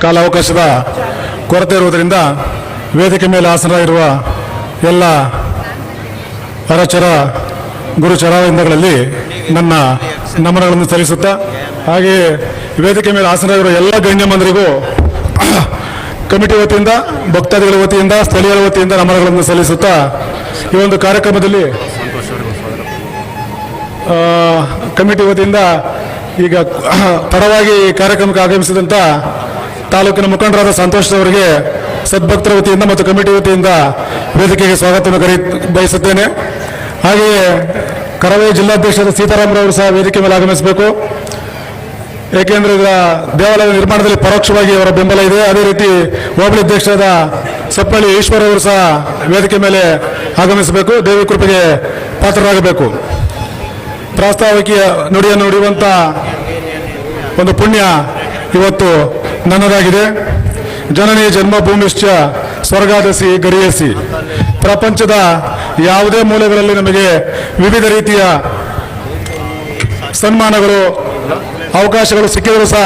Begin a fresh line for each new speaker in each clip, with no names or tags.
ಕಾಲಾವಕಾಶದ ಕೊರತೆ ಇರುವುದರಿಂದ ವೇದಿಕೆ ಮೇಲೆ ಆಸನರಾಗಿರುವ ಎಲ್ಲ ಹರಚರ ಗುರು ಚರಾವಿಂದಗಳಲ್ಲಿ ನನ್ನ ನಮನಗಳನ್ನು ಸಲ್ಲಿಸುತ್ತಾ, ಹಾಗೆಯೇ ವೇದಿಕೆ ಮೇಲೆ ಆಸನರಾಗಿರುವ ಎಲ್ಲ ಗಣ್ಯಮಂದರಿಗೂ ಕಮಿಟಿ ವತಿಯಿಂದ, ಭಕ್ತಾದಿಗಳ ವತಿಯಿಂದ, ಸ್ಥಳೀಯರ ವತಿಯಿಂದ ನಮನಗಳನ್ನು ಸಲ್ಲಿಸುತ್ತಾ, ಈ ಒಂದು ಕಾರ್ಯಕ್ರಮದಲ್ಲಿ ಕಮಿಟಿ ವತಿಯಿಂದ ಈಗ ತಡವಾಗಿ ಕಾರ್ಯಕ್ರಮಕ್ಕೆ ಆಗಮಿಸಿದಂಥ ತಾಲೂಕಿನ ಮುಖಂಡರಾದ ಸಂತೋಷ್ ಅವರಿಗೆ ಸದ್ಭಕ್ತರ ವತಿಯಿಂದ ಮತ್ತು ಕಮಿಟಿ ವತಿಯಿಂದ ವೇದಿಕೆಗೆ ಸ್ವಾಗತವನ್ನು ಬಯಸುತ್ತೇನೆ. ಹಾಗೆಯೇ ಕರಾವಳಿ ಜಿಲ್ಲಾಧ್ಯಕ್ಷರಾದ ಸೀತಾರಾಮರವರು ಸಹ ವೇದಿಕೆ ಮೇಲೆ ಆಗಮಿಸಬೇಕು. ಏಕೆಂದರೆ ಈಗ ದೇವಾಲಯದ ನಿರ್ಮಾಣದಲ್ಲಿ ಪರೋಕ್ಷವಾಗಿ ಅವರ ಬೆಂಬಲ ಇದೆ. ಅದೇ ರೀತಿ ಹೋಬಳಿ ಅಧ್ಯಕ್ಷರಾದ ಸಪ್ಪಳ್ಳಿ ಈಶ್ವರ್ ಅವರು ಸಹ ವೇದಿಕೆ ಮೇಲೆ ಆಗಮಿಸಬೇಕು, ದೇವಿ ಕೃಪೆಗೆ ಪಾತ್ರರಾಗಬೇಕು. ಪ್ರಾಸ್ತಾವಿಕ ನುಡಿಯನ್ನು ನುಡಿಯುವಂಥ ಒಂದು ಪುಣ್ಯ ಇವತ್ತು ನನ್ನದಾಗಿದೆ. ಜನನಿ ಜನ್ಮಭೂಮಿಶ್ಚ ಸ್ವರ್ಗಾದಸಿ ಗರಿಯಸಿ. ಪ್ರಪಂಚದ ಯಾವುದೇ ಮೂಲೆಗಳಲ್ಲಿ ನಮಗೆ ವಿವಿಧ ರೀತಿಯ ಸನ್ಮಾನಗಳು, ಅವಕಾಶಗಳು ಸಿಕ್ಕಿದರೂ ಸಹ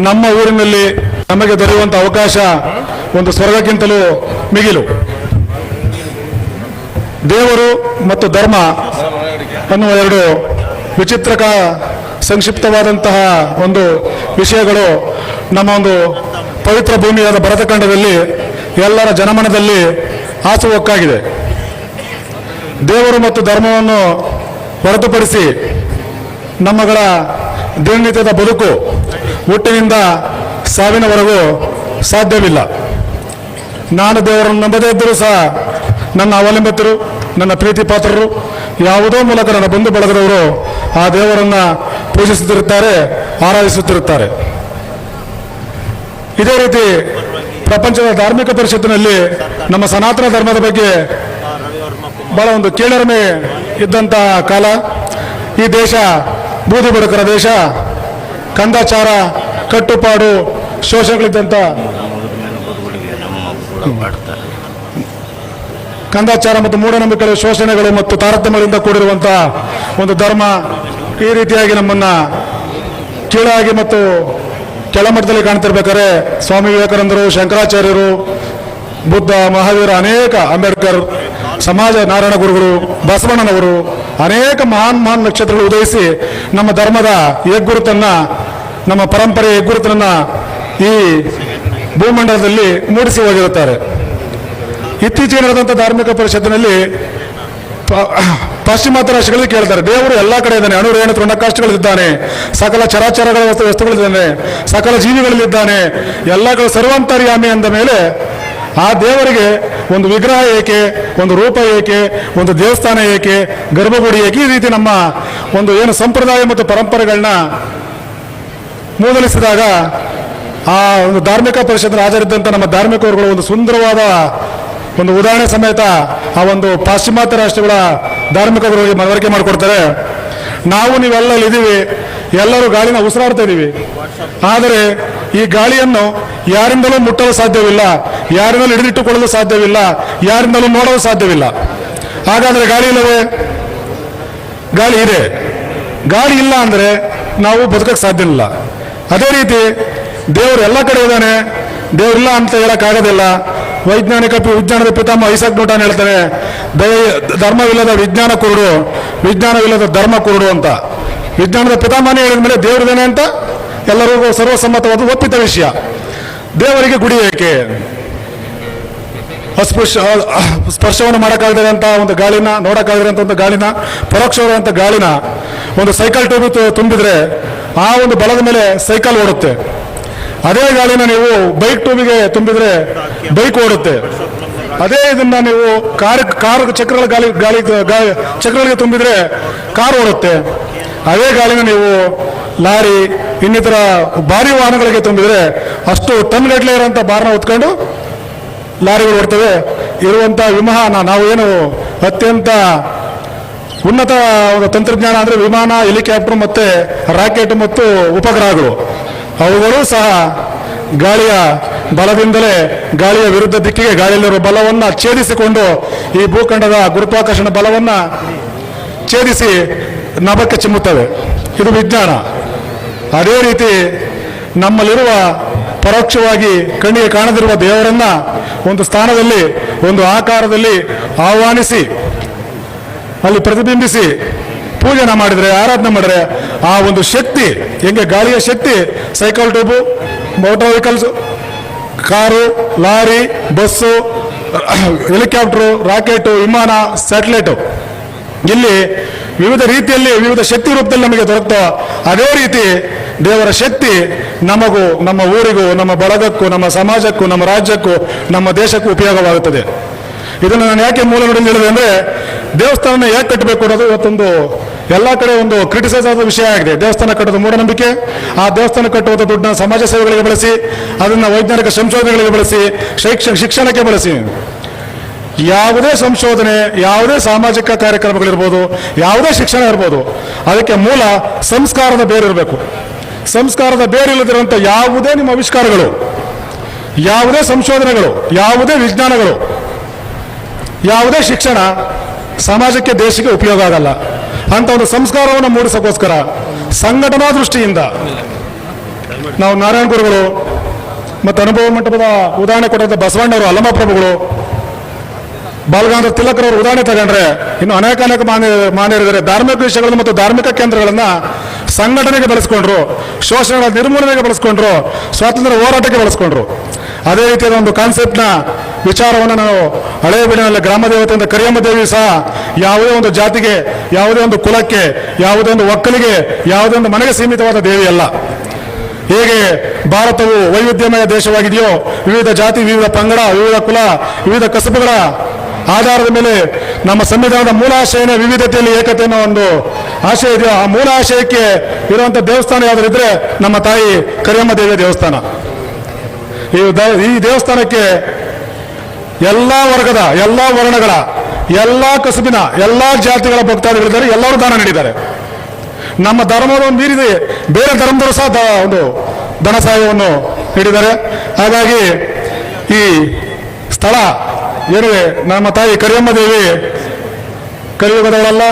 ನಮ್ಮ ಊರಿನಲ್ಲಿ ನಮಗೆ ದೊರೆಯುವಂಥ ಅವಕಾಶ ಒಂದು ಸ್ವರ್ಗಕ್ಕಿಂತಲೂ ಮಿಗಿಲು. ದೇವರು ಮತ್ತು ಧರ್ಮ ಅನ್ನುವ ಎರಡು ವಿಚಿತ್ರಕ ಸಂಕ್ಷಿಪ್ತವಾದಂತಹ ಒಂದು ವಿಷಯಗಳು ನಮ್ಮ ಒಂದು ಪವಿತ್ರ ಭೂಮಿಯಾದ ಭರತಖಂಡದಲ್ಲಿ ಎಲ್ಲರ ಜನಮನದಲ್ಲಿ ಹಾಸುಹೊಕ್ಕಾಗಿದೆ. ದೇವರು ಮತ್ತು ಧರ್ಮವನ್ನು ಹೊರತುಪಡಿಸಿ ನಮ್ಮಗಳ ದಿನನಿತ್ಯದ ಬದುಕು ಹುಟ್ಟಿನಿಂದ ಸಾವಿನವರೆಗೂ ಸಾಧ್ಯವಿಲ್ಲ. ನಾನು ದೇವರನ್ನು ನಂಬದೇ ಇದ್ದರೂ ಸಹ ನನ್ನ ಅವಲಂಬಿತರು, ನನ್ನ ಪ್ರೀತಿ ಪಾತ್ರರು, ಯಾವುದೋ ಮೂಲಕ ನನ್ನ ಬಂಧು ಬಳಗದವರು ಆ ದೇವರನ್ನು ಪೂಜಿಸುತ್ತಿರುತ್ತಾರೆ, ಆರಾಧಿಸುತ್ತಿರುತ್ತಾರೆ. ಇದೇ ರೀತಿ ಪ್ರಪಂಚದ ಧಾರ್ಮಿಕ ಪರಿಷತ್ತಿನಲ್ಲಿ ನಮ್ಮ ಸನಾತನ ಧರ್ಮದ ಬಗ್ಗೆ ಬಹಳ ಒಂದು ಕೀಳರಿಮೆ ಇದ್ದಂಥ ಕಾಲ. ಈ ದೇಶ ಬೂದಿ ಬಡುಕರ ದೇಶ, ಕಂದಾಚಾರ, ಕಟ್ಟುಪಾಡು, ಶೋಷಣೆಗಳಿದ್ದಂಥ ಕಂದಾಚಾರ ಮತ್ತು ಮೂಢನಂಬಿಕೆಗಳು, ಶೋಷಣೆಗಳು ಮತ್ತು ತಾರತಮ್ಯಗಳಿಂದ ಕೂಡಿರುವಂಥ ಒಂದು ಧರ್ಮ. ಈ ರೀತಿಯಾಗಿ ನಮ್ಮನ್ನು ಕೀಳಾಗಿ ಮತ್ತು ಕೆಳಮಟ್ಟದಲ್ಲಿ ಕಾಣ್ತಿರ್ಬೇಕಾದ್ರೆ ಸ್ವಾಮಿ ವಿವೇಕಾನಂದರು, ಶಂಕರಾಚಾರ್ಯರು, ಬುದ್ಧ, ಮಹಾವೀರ, ಅನೇಕ ಅಂಬೇಡ್ಕರ್, ಸಮಾಜ ನಾರಾಯಣ ಗುರುಗಳು, ಬಸವಣ್ಣನವರು, ಅನೇಕ ಮಹಾನ್ ನಕ್ಷತ್ರಗಳು ಉದಯಿಸಿ ನಮ್ಮ ಧರ್ಮದ ಹೆಗ್ಗುರುತನ್ನು, ನಮ್ಮ ಪರಂಪರೆಯ ಹೆಗ್ಗುರುತನ್ನು ಈ ಭೂಮಂಡಲದಲ್ಲಿ ಮೂಡಿಸಿ ಹೋಗಿರುತ್ತಾರೆ. ಇತ್ತೀಚೆಗೆ ನಡೆದಂಥ ಧಾರ್ಮಿಕ ಪರಿಷತ್ತಿನಲ್ಲಿ ಪಾಶ್ಚಿಮಾತ್ಯ ರಾಷ್ಟ್ರಗಳಲ್ಲಿ ಕೇಳ್ತಾರೆ, ದೇವರು ಎಲ್ಲ ಕಡೆ ಇದ್ದಾನೆ, ಅಣು ರೇಣು ತೃಣಕಾಷ್ಟಗಳಿದ್ದಾನೆ, ಸಕಲ ಚರಾಚರಗಳ ವಸ್ತುಗಳಿದ್ದಾನೆ, ಸಕಲ ಜೀವಿಗಳಲ್ಲಿದ್ದಾನೆ, ಎಲ್ಲ ಕಡೆ ಸರ್ವಾಂತರ್ಯಾಮಿ ಅಂದ ಮೇಲೆ ಆ ದೇವರಿಗೆ ಒಂದು ವಿಗ್ರಹ ಏಕೆ, ಒಂದು ರೂಪ ಏಕೆ, ಒಂದು ದೇವಸ್ಥಾನ ಏಕೆ, ಗರ್ಭಗುಡಿ ಏಕೆ? ಈ ರೀತಿ ನಮ್ಮ ಒಂದು ಏನು ಸಂಪ್ರದಾಯ ಮತ್ತು ಪರಂಪರೆಗಳನ್ನ ಮೂದಲಿಸಿದಾಗ ಆ ಒಂದು ಧಾರ್ಮಿಕ ಪರಿಷತ್ತಿನ ಹಾಜರಿದ್ದಂಥ ನಮ್ಮ ಧಾರ್ಮಿಕರುಗಳು ಒಂದು ಸುಂದರವಾದ ಒಂದು ಉದಾಹರಣೆ ಸಮೇತ ಆ ಒಂದು ಪಾಶ್ಚಿಮಾತ್ಯ ರಾಷ್ಟ್ರಗಳ ಧಾರ್ಮಿಕರಿಗೆ ಮನವರಿಕೆ ಮಾಡಿಕೊಡ್ತಾರೆ. ನಾವು ನೀವೆಲ್ಲ ಇದ್ದೀವಿ, ಎಲ್ಲರೂ ಗಾಳಿನ ಉಸಿರಾಡ್ತಾ ಇದ್ದೀವಿ. ಆದರೆ ಈ ಗಾಳಿಯನ್ನು ಯಾರಿಂದಲೂ ಮುಟ್ಟಲು ಸಾಧ್ಯವಿಲ್ಲ, ಯಾರಿಂದಲೂ ಹಿಡಿದಿಟ್ಟುಕೊಳ್ಳಲು ಸಾಧ್ಯವಿಲ್ಲ, ಯಾರಿಂದಲೂ ನೋಡಲು ಸಾಧ್ಯವಿಲ್ಲ. ಹಾಗಾದರೆ ಗಾಳಿ ಇಲ್ಲವೇ? ಗಾಳಿ ಇದೆ. ಗಾಳಿ ಇಲ್ಲ ಅಂದರೆ ನಾವು ಬದುಕಕ್ಕೆ ಸಾಧ್ಯ ಇಲ್ಲ. ಅದೇ ರೀತಿ ದೇವರು ಎಲ್ಲ ಕಡೆ ಇದ್ದಾನೆ, ದೇವರಿಲ್ಲ ಅಂತ ಹೇಳೋಕ್ಕಾಗೋದಿಲ್ಲ. ವಿಜ್ಞಾನದ ಪಿತಾಮಹ ಐಸಾಕ್ ನ್ಯೂಟನ್ ಹೇಳ್ತಾನೆ, ಧರ್ಮವಿಲ್ಲದ ವಿಜ್ಞಾನ ಕುರುಡು, ವಿಜ್ಞಾನವಿಲ್ಲದ ಧರ್ಮ ಕುರುಡು ಅಂತ. ವಿಜ್ಞಾನದ ಪಿತಾಮಹನೇ ಹೇಳಿದ ಮೇಲೆ ದೇವರಿದ್ದಾನೆ ಅಂತ ಎಲ್ಲರಿಗೂ ಸರ್ವಸಮ್ಮತವಾದ ಒಪ್ಪಿತ ವಿಷಯ. ದೇವರಿಗೆ ಗುಡಿ ಏಕೆ? ಸ್ಪರ್ಶವನ್ನು ಮಾಡೋಕ್ಕಾಗದಂಥ ಒಂದು ಗಾಳಿನ, ನೋಡೋಕ್ಕಾಗದಂಥ ಒಂದು ಗಾಳಿನ, ಪರೋಕ್ಷವಾದಂಥ ಗಾಳಿನ ಒಂದು ಸೈಕಲ್ ಟ್ಯೂಬ್ ತುಂಬಿದ್ರೆ ಆ ಒಂದು ಬಲದ ಮೇಲೆ ಸೈಕಲ್ ಓಡುತ್ತೆ. ಅದೇ ಗಾಳಿನ ನೀವು ಬೈಕ್ ಟ್ಯೂಬಿಗೆ ತುಂಬಿದ್ರೆ ಬೈಕ್ ಓಡುತ್ತೆ. ಅದೇ ಇದನ್ನ ನೀವು ಕಾರ್ ಚಕ್ರಗಳ ಚಕ್ರಗಳಿಗೆ ತುಂಬಿದ್ರೆ ಕಾರ್ ಓಡುತ್ತೆ. ಅದೇ ಗಾಳಿನ ನೀವು ಲಾರಿ, ಇನ್ನಿತರ ಭಾರಿ ವಾಹನಗಳಿಗೆ ತುಂಬಿದ್ರೆ ಅಷ್ಟು ಟನ್ ಗಟ್ಟಲೆ ಇರುವಂಥ ಭಾರನ ಹೊತ್ಕೊಂಡು ಲಾರಿಗಳು ಓಡ್ತವೆ. ಇರುವಂಥ ವಿಮಾನ, ನಾವೇನು ಅತ್ಯಂತ ಉನ್ನತ ತಂತ್ರಜ್ಞಾನ ಅಂದರೆ ವಿಮಾನ, ಹೆಲಿಕಾಪ್ಟರ್ ಮತ್ತು ರಾಕೆಟ್ ಮತ್ತು ಉಪಗ್ರಹಗಳು, ಅವುಗಳು ಸಹ ಗಾಳಿಯ ಬಲದಿಂದಲೇ ಗಾಳಿಯ ವಿರುದ್ಧ ದಿಕ್ಕಿಗೆ ಗಾಳಿಯಲ್ಲಿರುವ ಬಲವನ್ನು ಛೇದಿಸಿಕೊಂಡು ಈ ಭೂಖಂಡದ ಗುರುತ್ವಾಕರ್ಷಣ ಬಲವನ್ನು ಛೇದಿಸಿ ನಭಕ್ಕೆ ಚಿಮ್ಮುತ್ತವೆ. ಇದು ವಿಜ್ಞಾನ. ಅದೇ ರೀತಿ ನಮ್ಮಲ್ಲಿರುವ ಪರೋಕ್ಷವಾಗಿ ಕಣ್ಣಿಗೆ ಕಾಣದಿರುವ ದೇವರನ್ನ ಒಂದು ಸ್ಥಾನದಲ್ಲಿ, ಒಂದು ಆಕಾರದಲ್ಲಿ ಆಹ್ವಾನಿಸಿ ಅಲ್ಲಿ ಪ್ರತಿಬಿಂಬಿಸಿ ಪೂಜೆನ ಮಾಡಿದರೆ, ಆರಾಧನೆ ಮಾಡಿದ್ರೆ ಆ ಒಂದು ಶಕ್ತಿ, ಹೆಂಗೆ ಗಾಳಿಯ ಶಕ್ತಿ cycle tube, motor vehicles, car, lorry, bus, helicopter, rocket, ವಿಮಾನ, ಸ್ಯಾಟಲೈಟು, ಇಲ್ಲಿ ವಿವಿಧ ರೀತಿಯಲ್ಲಿ ವಿವಿಧ ಶಕ್ತಿ ರೂಪದಲ್ಲಿ ನಮಗೆ ದೊರಕ್ತೋ ಅದೇ ರೀತಿ ದೇವರ ಶಕ್ತಿ ನಮಗೂ, ನಮ್ಮ ಊರಿಗೂ, ನಮ್ಮ ಬಳಗಕ್ಕೂ, ನಮ್ಮ ಸಮಾಜಕ್ಕೂ, ನಮ್ಮ ರಾಜ್ಯಕ್ಕೂ, ನಮ್ಮ ದೇಶಕ್ಕೂ ಉಪಯೋಗವಾಗುತ್ತದೆ. ಇದನ್ನು ನಾನು ಯಾಕೆ ಮೂಲ ನುಡಿಯಲ್ಲಿ ಹೇಳಿದೆ ಅಂದರೆ, ದೇವಸ್ಥಾನ ಯಾಕೆ ಕಟ್ಟಬೇಕು ಅನ್ನೋದು ಇವತ್ತೊಂದು ಎಲ್ಲ ಕಡೆ ಒಂದು ಕ್ರಿಟಿಸೈಸ್ ಆದ ವಿಷಯ ಆಗಿದೆ. ದೇವಸ್ಥಾನ ಕಟ್ಟೋದು ಮೂಢನಂಬಿಕೆ. ಆ ದೇವಸ್ಥಾನ ಕಟ್ಟುವಂಥ ದುಡ್ಡನ್ನ ಸಮಾಜ ಸೇವೆಗಳಿಗೆ ಬಳಸಿ, ಅದನ್ನು ವೈಜ್ಞಾನಿಕ ಸಂಶೋಧನೆಗಳಿಗೆ ಬಳಸಿ, ಶಿಕ್ಷಣಕ್ಕೆ ಬಳಸಿ, ಯಾವುದೇ ಸಂಶೋಧನೆ, ಯಾವುದೇ ಸಾಮಾಜಿಕ ಕಾರ್ಯಕ್ರಮಗಳಿರ್ಬೋದು, ಯಾವುದೇ ಶಿಕ್ಷಣ ಇರ್ಬೋದು, ಅದಕ್ಕೆ ಮೂಲ ಸಂಸ್ಕಾರದ ಬೇರಿರಬೇಕು. ಸಂಸ್ಕಾರದ ಬೇರಿಲ್ಲದಿರುವಂಥ ಯಾವುದೇ ನಿಮ್ಮ ಆವಿಷ್ಕಾರಗಳು, ಯಾವುದೇ ಸಂಶೋಧನೆಗಳು, ಯಾವುದೇ ವಿಜ್ಞಾನಗಳು, ಯಾವುದೇ ಶಿಕ್ಷಣ ಸಮಾಜಕ್ಕೆ, ದೇಶಕ್ಕೆ ಉಪಯೋಗ ಆಗಲ್ಲ. ಅಂತ ಒಂದು ಸಂಸ್ಕಾರವನ್ನು ಮೂಡಿಸೋಕ್ಕೋಸ್ಕರ ಸಂಘಟನಾ ದೃಷ್ಟಿಯಿಂದ ನಾವು ನಾರಾಯಣ ಗುರುಗಳು ಮತ್ತು ಅನುಭವ ಮಂಟಪದ ಉದಾಹರಣೆ ಕೊಟ್ಟಂಥ ಬಸವಣ್ಣವರು, ಅಲ್ಲಮ ಪ್ರಭುಗಳು, ಬಾಲಗಂಗಾಧರ ತಿಲಕರವರು ಉದಾಹರಣೆ ತಗೊಂಡ್ರೆ ಇನ್ನು ಅನೇಕ ಮಾನ್ಯರಿದ್ದಾರೆ. ಧಾರ್ಮಿಕ ವಿಷಯಗಳನ್ನು ಮತ್ತು ಧಾರ್ಮಿಕ ಕೇಂದ್ರಗಳನ್ನು ಸಂಘಟನೆಗೆ ಬಳಸ್ಕೊಂಡ್ರು, ಶೋಷಣೆಗಳ ನಿರ್ಮೂಲನೆಗೆ ಬಳಸ್ಕೊಂಡ್ರು, ಸ್ವಾತಂತ್ರ್ಯ ಹೋರಾಟಕ್ಕೆ ಬಳಸ್ಕೊಂಡ್ರು. ಅದೇ ರೀತಿಯಾದ ಒಂದು ಕಾನ್ಸೆಪ್ಟ್ನ ವಿಚಾರವನ್ನು ನಾವು ಹಳೆಯ ಬೀಡಿನಲ್ಲಿ ಗ್ರಾಮ ದೇವತೆಯಿಂದ ಕರಿಯಮ್ಮ ದೇವಿ ಸಹ ಯಾವುದೇ ಒಂದು ಜಾತಿಗೆ, ಯಾವುದೇ ಒಂದು ಕುಲಕ್ಕೆ, ಯಾವುದೇ ಒಂದು ಒಕ್ಕಲಿಗೆ, ಯಾವುದೇ ಒಂದು ಮನೆಗೆ ಸೀಮಿತವಾದ ದೇವಿ ಅಲ್ಲ. ಹೇಗೆ ಭಾರತವು ವೈವಿಧ್ಯಮಯ ದೇಶವಾಗಿದೆಯೋ, ವಿವಿಧ ಜಾತಿ, ವಿವಿಧ ಪಂಗಡ, ವಿವಿಧ ಕುಲ, ವಿವಿಧ ಕಸಬುಗಳ ಆಧಾರದ ಮೇಲೆ ನಮ್ಮ ಸಂವಿಧಾನದ ಮೂಲ ಆಶಯನೇ ವಿವಿಧತೆಯಲ್ಲಿ ಏಕತೆ ಅನ್ನೋ ಒಂದು ಆಶಯ ಇದೆಯೋ, ಆ ಮೂಲ ಆಶಯಕ್ಕೆ ಇರುವಂಥ ದೇವಸ್ಥಾನ ಯಾವ್ದಾದ್ರು ಇದ್ರೆ ನಮ್ಮ ತಾಯಿ ಕರಿಯಮ್ಮ ದೇವಿಯ ದೇವಸ್ಥಾನ. ಈ ದೇವಸ್ಥಾನಕ್ಕೆ ಎಲ್ಲ ವರ್ಗದ, ಎಲ್ಲ ವರ್ಣಗಳ, ಎಲ್ಲ ಕಸುಬಿನ, ಎಲ್ಲ ಜಾತಿಗಳ ಭಕ್ತಾದಿಗಳಿದ್ದಾರೆ. ಎಲ್ಲರೂ ದಾನ ನೀಡಿದ್ದಾರೆ. ನಮ್ಮ ಧರ್ಮವನ್ನು ಮೀರಿದೆ ಬೇರೆ ಧರ್ಮದವರು ಸಹ ಒಂದು ಧನ ಸಹಾಯವನ್ನು ನೀಡಿದ್ದಾರೆ. ಹಾಗಾಗಿ ಈ ಸ್ಥಳ ಏನಿದೆ, ನಮ್ಮ ತಾಯಿ ಕರಿಯಮ್ಮ ದೇವಿ ಕಲಿಯುಗದವಳಲ್ಲ,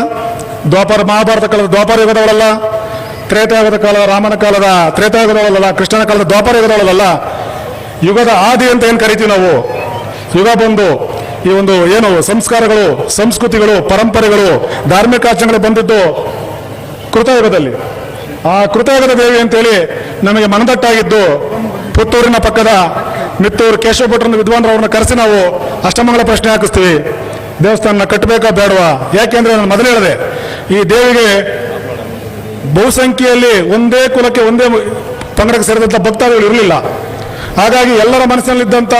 ಮಹಾಭಾರತ ಕಾಲದ ದ್ವಾಪರ ಯುಗದವಳಲ್ಲ, ತ್ರೇತಾಯುಗದ ಕಾಲದ ರಾಮನ ಕಾಲದ ತ್ರೇತಾಯುಗದವಳಲ್ಲ, ಕೃಷ್ಣನ ಕಾಲದ ದ್ವಾಪರ ಯುಗದವಳಲ್ಲ. ಯುಗದ ಆದಿ ಅಂತ ಏನು ಕರಿತೀವಿ ನಾವು, ಯುಗ ಬಂದು ಈ ಒಂದು ಏನು ಸಂಸ್ಕಾರಗಳು, ಸಂಸ್ಕೃತಿಗಳು, ಪರಂಪರೆಗಳು, ಧಾರ್ಮಿಕ ಆಚರಣೆಗಳು ಬಂದಿದ್ದು ಕೃತಯುಗದಲ್ಲಿ. ಆ ಕೃತಯುಗದ ದೇವಿ ಅಂತೇಳಿ ನಮಗೆ ಮನದಟ್ಟಾಗಿದ್ದು ಪುತ್ತೂರಿನ ಪಕ್ಕದ ಮಿತ್ತೂರು ಕೇಶವ ಭಟ್ರನ್ನ ವಿದ್ವಾಂಸರವ್ರನ್ನ ಕರೆಸಿ ನಾವು ಅಷ್ಟಮಂಗಲ ಪ್ರಶ್ನೆ ಹಾಕಿಸ್ತೀವಿ, ದೇವಸ್ಥಾನ ಕಟ್ಟಬೇಕಾ ಬೇಡವಾ? ಯಾಕೆಂದ್ರೆ ನಾನು ಮೊದಲು ಹೇಳಿದೆ, ಈ ದೇವಿಗೆ ಬಹುಸಂಖ್ಯೆಯಲ್ಲಿ ಒಂದೇ ಕುಲಕ್ಕೆ, ಒಂದೇ ಪಂಗಡಕ್ಕೆ ಸೇರಿದಂಥ ಭಕ್ತಾದಿಗಳು ಇರಲಿಲ್ಲ. ಹಾಗಾಗಿ ಎಲ್ಲರ ಮನಸ್ಸಿನಲ್ಲಿದ್ದಂಥ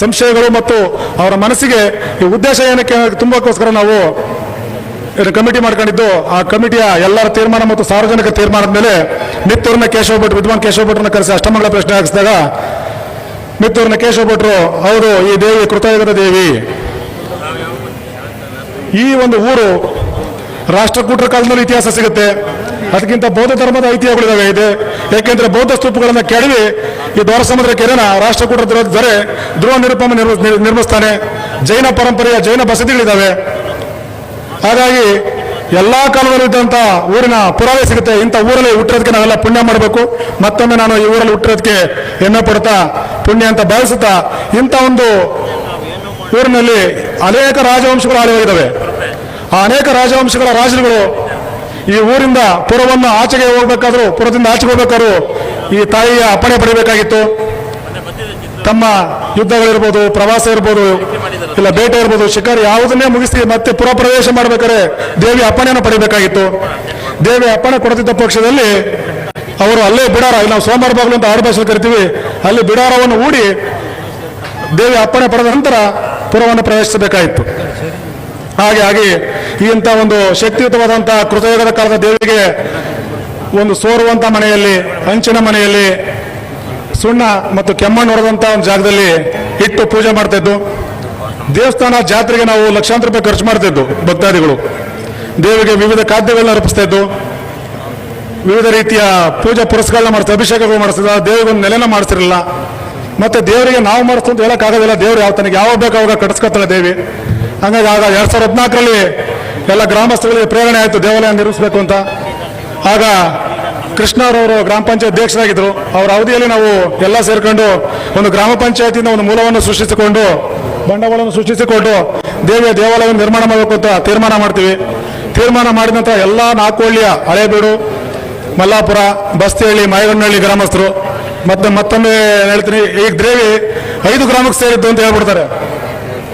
ಸಂಶಯಗಳು ಮತ್ತು ಅವರ ಮನಸ್ಸಿಗೆ ಈ ಉದ್ದೇಶ ಏನಕ್ಕೆ ತುಂಬಕ್ಕೋಸ್ಕರ ನಾವು ಕಮಿಟಿ ಮಾಡ್ಕೊಂಡಿದ್ದು. ಆ ಕಮಿಟಿಯ ಎಲ್ಲರ ತೀರ್ಮಾನ ಮತ್ತು ಸಾರ್ವಜನಿಕ ತೀರ್ಮಾನದ ಮೇಲೆ ಮಿತ್ತೂರಿನ ಕೇಶವ ಭಟ್ರು, ವಿದ್ವಾನ್ ಕೇಶವ ಭಟ್ರನ್ನ ಕರೆಸಿ ಅಷ್ಟಮಂಗಲ ಪ್ರಶ್ನೆ ಹಾಕಿಸಿದಾಗ ಮಿತ್ತೂರಿನ ಕೇಶವ ಭಟ್ರು, ಹೌದು ಈ ದೇವಿ ಕೃತಯುಗದ ದೇವಿ. ಈ ಒಂದು ಊರು ರಾಷ್ಟ್ರಕೂಟರ ಕಾಲದಲ್ಲಿ ಇತಿಹಾಸ ಸಿಗುತ್ತೆ. ಅದಕ್ಕಿಂತ ಬೌದ್ಧ ಧರ್ಮದ ಐತಿಹ್ಯಗಳಿದಾವೆ ಇದೆ. ಯಾಕೆಂದ್ರೆ ಬೌದ್ಧ ಸ್ತೂಪಗಳನ್ನ ಕೆಡವಿ ಈ ದ್ವಾರಸಮುದ್ರ ಕೆರೆನ ರಾಷ್ಟ್ರಕೂಟರ ದೊರೆ ಧ್ರುವ ನಿರುಪಮ ನಿರ್ಮಿಸ್ತಾನೆ. ಜೈನ ಪರಂಪರೆಯ ಜೈನ ಬಸದಿಗಳಿದ್ದಾವೆ. ಹಾಗಾಗಿ ಎಲ್ಲಾ ಕಾಲದಲ್ಲೂ ಇದ್ದಂಥ ಊರಿನ ಪುರಾವೆ ಸಿಗುತ್ತೆ. ಇಂಥ ಊರಲ್ಲಿ ಹುಟ್ಟಿರೋದಕ್ಕೆ ನಾವೆಲ್ಲ ಪುಣ್ಯ ಮಾಡಬೇಕು. ಮತ್ತೊಮ್ಮೆ ನಾನು ಈ ಊರಲ್ಲಿ ಹುಟ್ಟಿರೋದಕ್ಕೆ ಹೆಮ್ಮೆ ಪಡ್ತಾ ಪುಣ್ಯ ಅಂತ ಭಾವಿಸುತ್ತಾ, ಇಂಥ ಒಂದು ಊರಿನಲ್ಲಿ ಅನೇಕ ರಾಜವಂಶಗಳು ಆಳಿ ಹೋಗಿದ್ದಾವೆ. ಆ ಅನೇಕ ರಾಜವಂಶಗಳ ರಾಜರುಗಳು ಈ ಊರಿಂದ ಪುರವನ್ನು ಆಚೆಗೆ ಹೋಗ್ಬೇಕಾದ್ರು, ಪುರದಿಂದ ಆಚೆಗೆ ಹೋಗ್ಬೇಕಾದ್ರು ಈ ತಾಯಿಯ ಅಪ್ಪಣೆ ಪಡಿಬೇಕಾಗಿತ್ತು. ತಮ್ಮ ಯುದ್ಧಗಳಿರ್ಬೋದು, ಪ್ರವಾಸ ಇರ್ಬೋದು, ಇಲ್ಲ ಬೇಟೆ ಇರ್ಬೋದು, ಶಿಕಾರಿ ಯಾವುದನ್ನೇ ಮುಗಿಸಿ ಮತ್ತೆ ಪುರ ಪ್ರವೇಶ ಮಾಡ್ಬೇಕಾದ್ರೆ ದೇವಿ ಅಪ್ಪಣೆಯನ್ನು ಪಡಿಬೇಕಾಗಿತ್ತು. ದೇವಿ ಅಪ್ಪಣೆ ಕೊಡದಿದ್ದ ಪಕ್ಷದಲ್ಲಿ ಅವರು ಅಲ್ಲೇ ಬಿಡಾರ, ನಾವು ಸೋಮವಾರ ಬಾಗಿಲು ಅಂತ ಆಡು ಭಾಷೆಯಲ್ಲಿ ಕರಿತೀವಿ, ಅಲ್ಲಿ ಬಿಡಾರವನ್ನು ಹೂಡಿ ದೇವಿ ಅಪ್ಪಣೆ ಪಡೆದ ನಂತರ ಪುರವನ್ನು ಪ್ರವೇಶಿಸಬೇಕಾಯಿತು. ಹಾಗೆ ಇಂಥ ಒಂದು ಶಕ್ತಿಯುತವಾದಂಥ ಕೃತಯುಗದ ಕಾಲದ ದೇವಿಗೆ ಒಂದು ಸೋರುವಂಥ ಮನೆಯಲ್ಲಿ, ಹಂಚಿನ ಮನೆಯಲ್ಲಿ ಸುಣ್ಣ ಮತ್ತು ಕೆಮ್ಮಣ್ಣು ಹೊಡೆದಂಥ ಒಂದು ಜಾಗದಲ್ಲಿ ಇಟ್ಟು ಪೂಜೆ ಮಾಡ್ತಾ ಇದ್ದು. ದೇವಸ್ಥಾನ ಜಾತ್ರೆಗೆ ನಾವು ಲಕ್ಷಾಂತರ ರೂಪಾಯಿ ಖರ್ಚು ಮಾಡ್ತಾ ಇದ್ದು ಭಕ್ತಾದಿಗಳು. ದೇವಿಗೆ ವಿವಿಧ ಖಾದ್ಯಗಳನ್ನ ಅರ್ಪಿಸ್ತಾ ಇದ್ದು, ವಿವಿಧ ರೀತಿಯ ಪೂಜಾ ಪುರಸ್ಕಾರಗಳನ್ನ ಮಾಡಿಸ್ತಾ, ಅಭಿಷೇಕಗಳು ಮಾಡಿಸ್ತಿದ್ದ. ದೇವಿಗೊಂದು ನೆಲೆನ ಮಾಡಿಸಿರಲಿಲ್ಲ. ಮತ್ತೆ ದೇವರಿಗೆ ನಾವು ಮಾಡಿಸ್ತು ಅಂತ ಹೇಳೋಕ್ಕಾಗೋದಿಲ್ಲ. ದೇವ್ರು ತನಗೆ ಯಾವಾಗ ಬೇಕಾವಾಗ ಕಟ್ಟಿಸ್ಕೊತಾಳೆ ದೇವಿ. ಹಾಗಾಗಿ ಆಗ 2014ರಲ್ಲಿ ಎಲ್ಲ ಗ್ರಾಮಸ್ಥಗಳಿಗೆ ಪ್ರೇರಣೆ ಆಯಿತು ದೇವಾಲಯ ನಿರ್ಮಿಸಬೇಕು ಅಂತ. ಆಗ ಕೃಷ್ಣರವರು ಗ್ರಾಮ ಪಂಚಾಯತ್ ಅಧ್ಯಕ್ಷರಾಗಿದ್ದರು. ಅವರ ಅವಧಿಯಲ್ಲಿ ನಾವು ಎಲ್ಲ ಸೇರ್ಕೊಂಡು ಒಂದು ಗ್ರಾಮ ಪಂಚಾಯತಿಯಿಂದ ಒಂದು ಮೂಲವನ್ನು ಸೃಷ್ಟಿಸಿಕೊಂಡು ಬಂಡವಾಳವನ್ನು ಸೃಷ್ಟಿಸಿಕೊಂಡು ದೇವಾಲಯವನ್ನು ನಿರ್ಮಾಣ ಮಾಡಬೇಕು ಅಂತ ತೀರ್ಮಾನ ಮಾಡ್ತೀವಿ. ತೀರ್ಮಾನ ಮಾಡಿದ ನಂತರ ಎಲ್ಲ 4 ಹಳ್ಳಿಯ ಹಳೇಬೀಡು, ಮಲ್ಲಾಪುರ, ಬಸ್ತಿಹಳ್ಳಿ, ಮಾಯಗಣ್ಣಹಳ್ಳಿ ಗ್ರಾಮಸ್ಥರು ಮತ್ತೊಮ್ಮೆ ಹೇಳ್ತೀನಿ, ಈಗ ದೇವಿ 5 ಗ್ರಾಮಕ್ಕೆ ಸೇರಿದ್ದು ಅಂತ ಹೇಳ್ಬಿಡ್ತಾರೆ.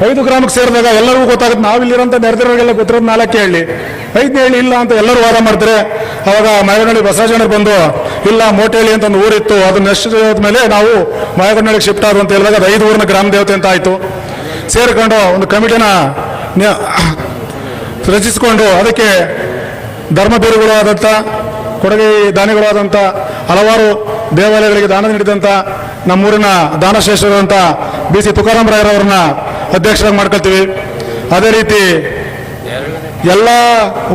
5 ಗ್ರಾಮಕ್ಕೆ ಸೇರಿದಾಗ ಎಲ್ಲರಿಗೂ ಗೊತ್ತಾಗುತ್ತೆ. ನಾವಿಲ್ಲಿರೋಂಥ ನೆರೆದಿರೋರಿಗೆಲ್ಲ ಗೊತ್ತಿರೋದು 4 ಹಳ್ಳಿ, 5ನೇ ಹಳ್ಳಿ ಇಲ್ಲ ಅಂತ ಎಲ್ಲರೂ ವಾದ ಮಾಡ್ತಾರೆ. ಅವಾಗ ಮಾಯಗಣ್ಣಹಳ್ಳಿ ಬಸವರಾಜಣ್ಣರು ಬಂದು ಇಲ್ಲ ಮೋಟೇಹಳ್ಳಿ ಅಂತ ಒಂದು ಊರಿತ್ತು, ಅದನ್ನ ನೆಕ್ಸ್ಟ್ ಮೇಲೆ ನಾವು ಮಾಯಗಣ್ಣಹಳ್ಳಿಗೆ ಶಿಫ್ಟ್ ಆದ್ರು ಅಂತ ಹೇಳಿದಾಗ ಅದು 5 ಊರಿನ ಗ್ರಾಮ ದೇವತೆ ಅಂತ ಆಯಿತು. ಸೇರಿಕೊಂಡು ಒಂದು ಕಮಿಟಿನ ರಚಿಸಿಕೊಂಡು ಅದಕ್ಕೆ ಧರ್ಮಬೀರುಗಳು ಆದಂಥ, ಕೊಡುಗೆ ದಾನಿಗಳು ಆದಂಥ, ಹಲವಾರು ದೇವಾಲಯಗಳಿಗೆ ದಾನ ನೀಡಿದಂಥ ನಮ್ಮೂರಿನ ದಾನಶ್ರೇಷ್ಠರಾದಂಥ BC ತುಕಾರಾಮ್ ರಾಯರವ್ರನ್ನ ಅಧ್ಯಕ್ಷರಾಗಿ ಮಾಡ್ಕೊಳ್ತೀವಿ. ಅದೇ ರೀತಿ ಎಲ್ಲ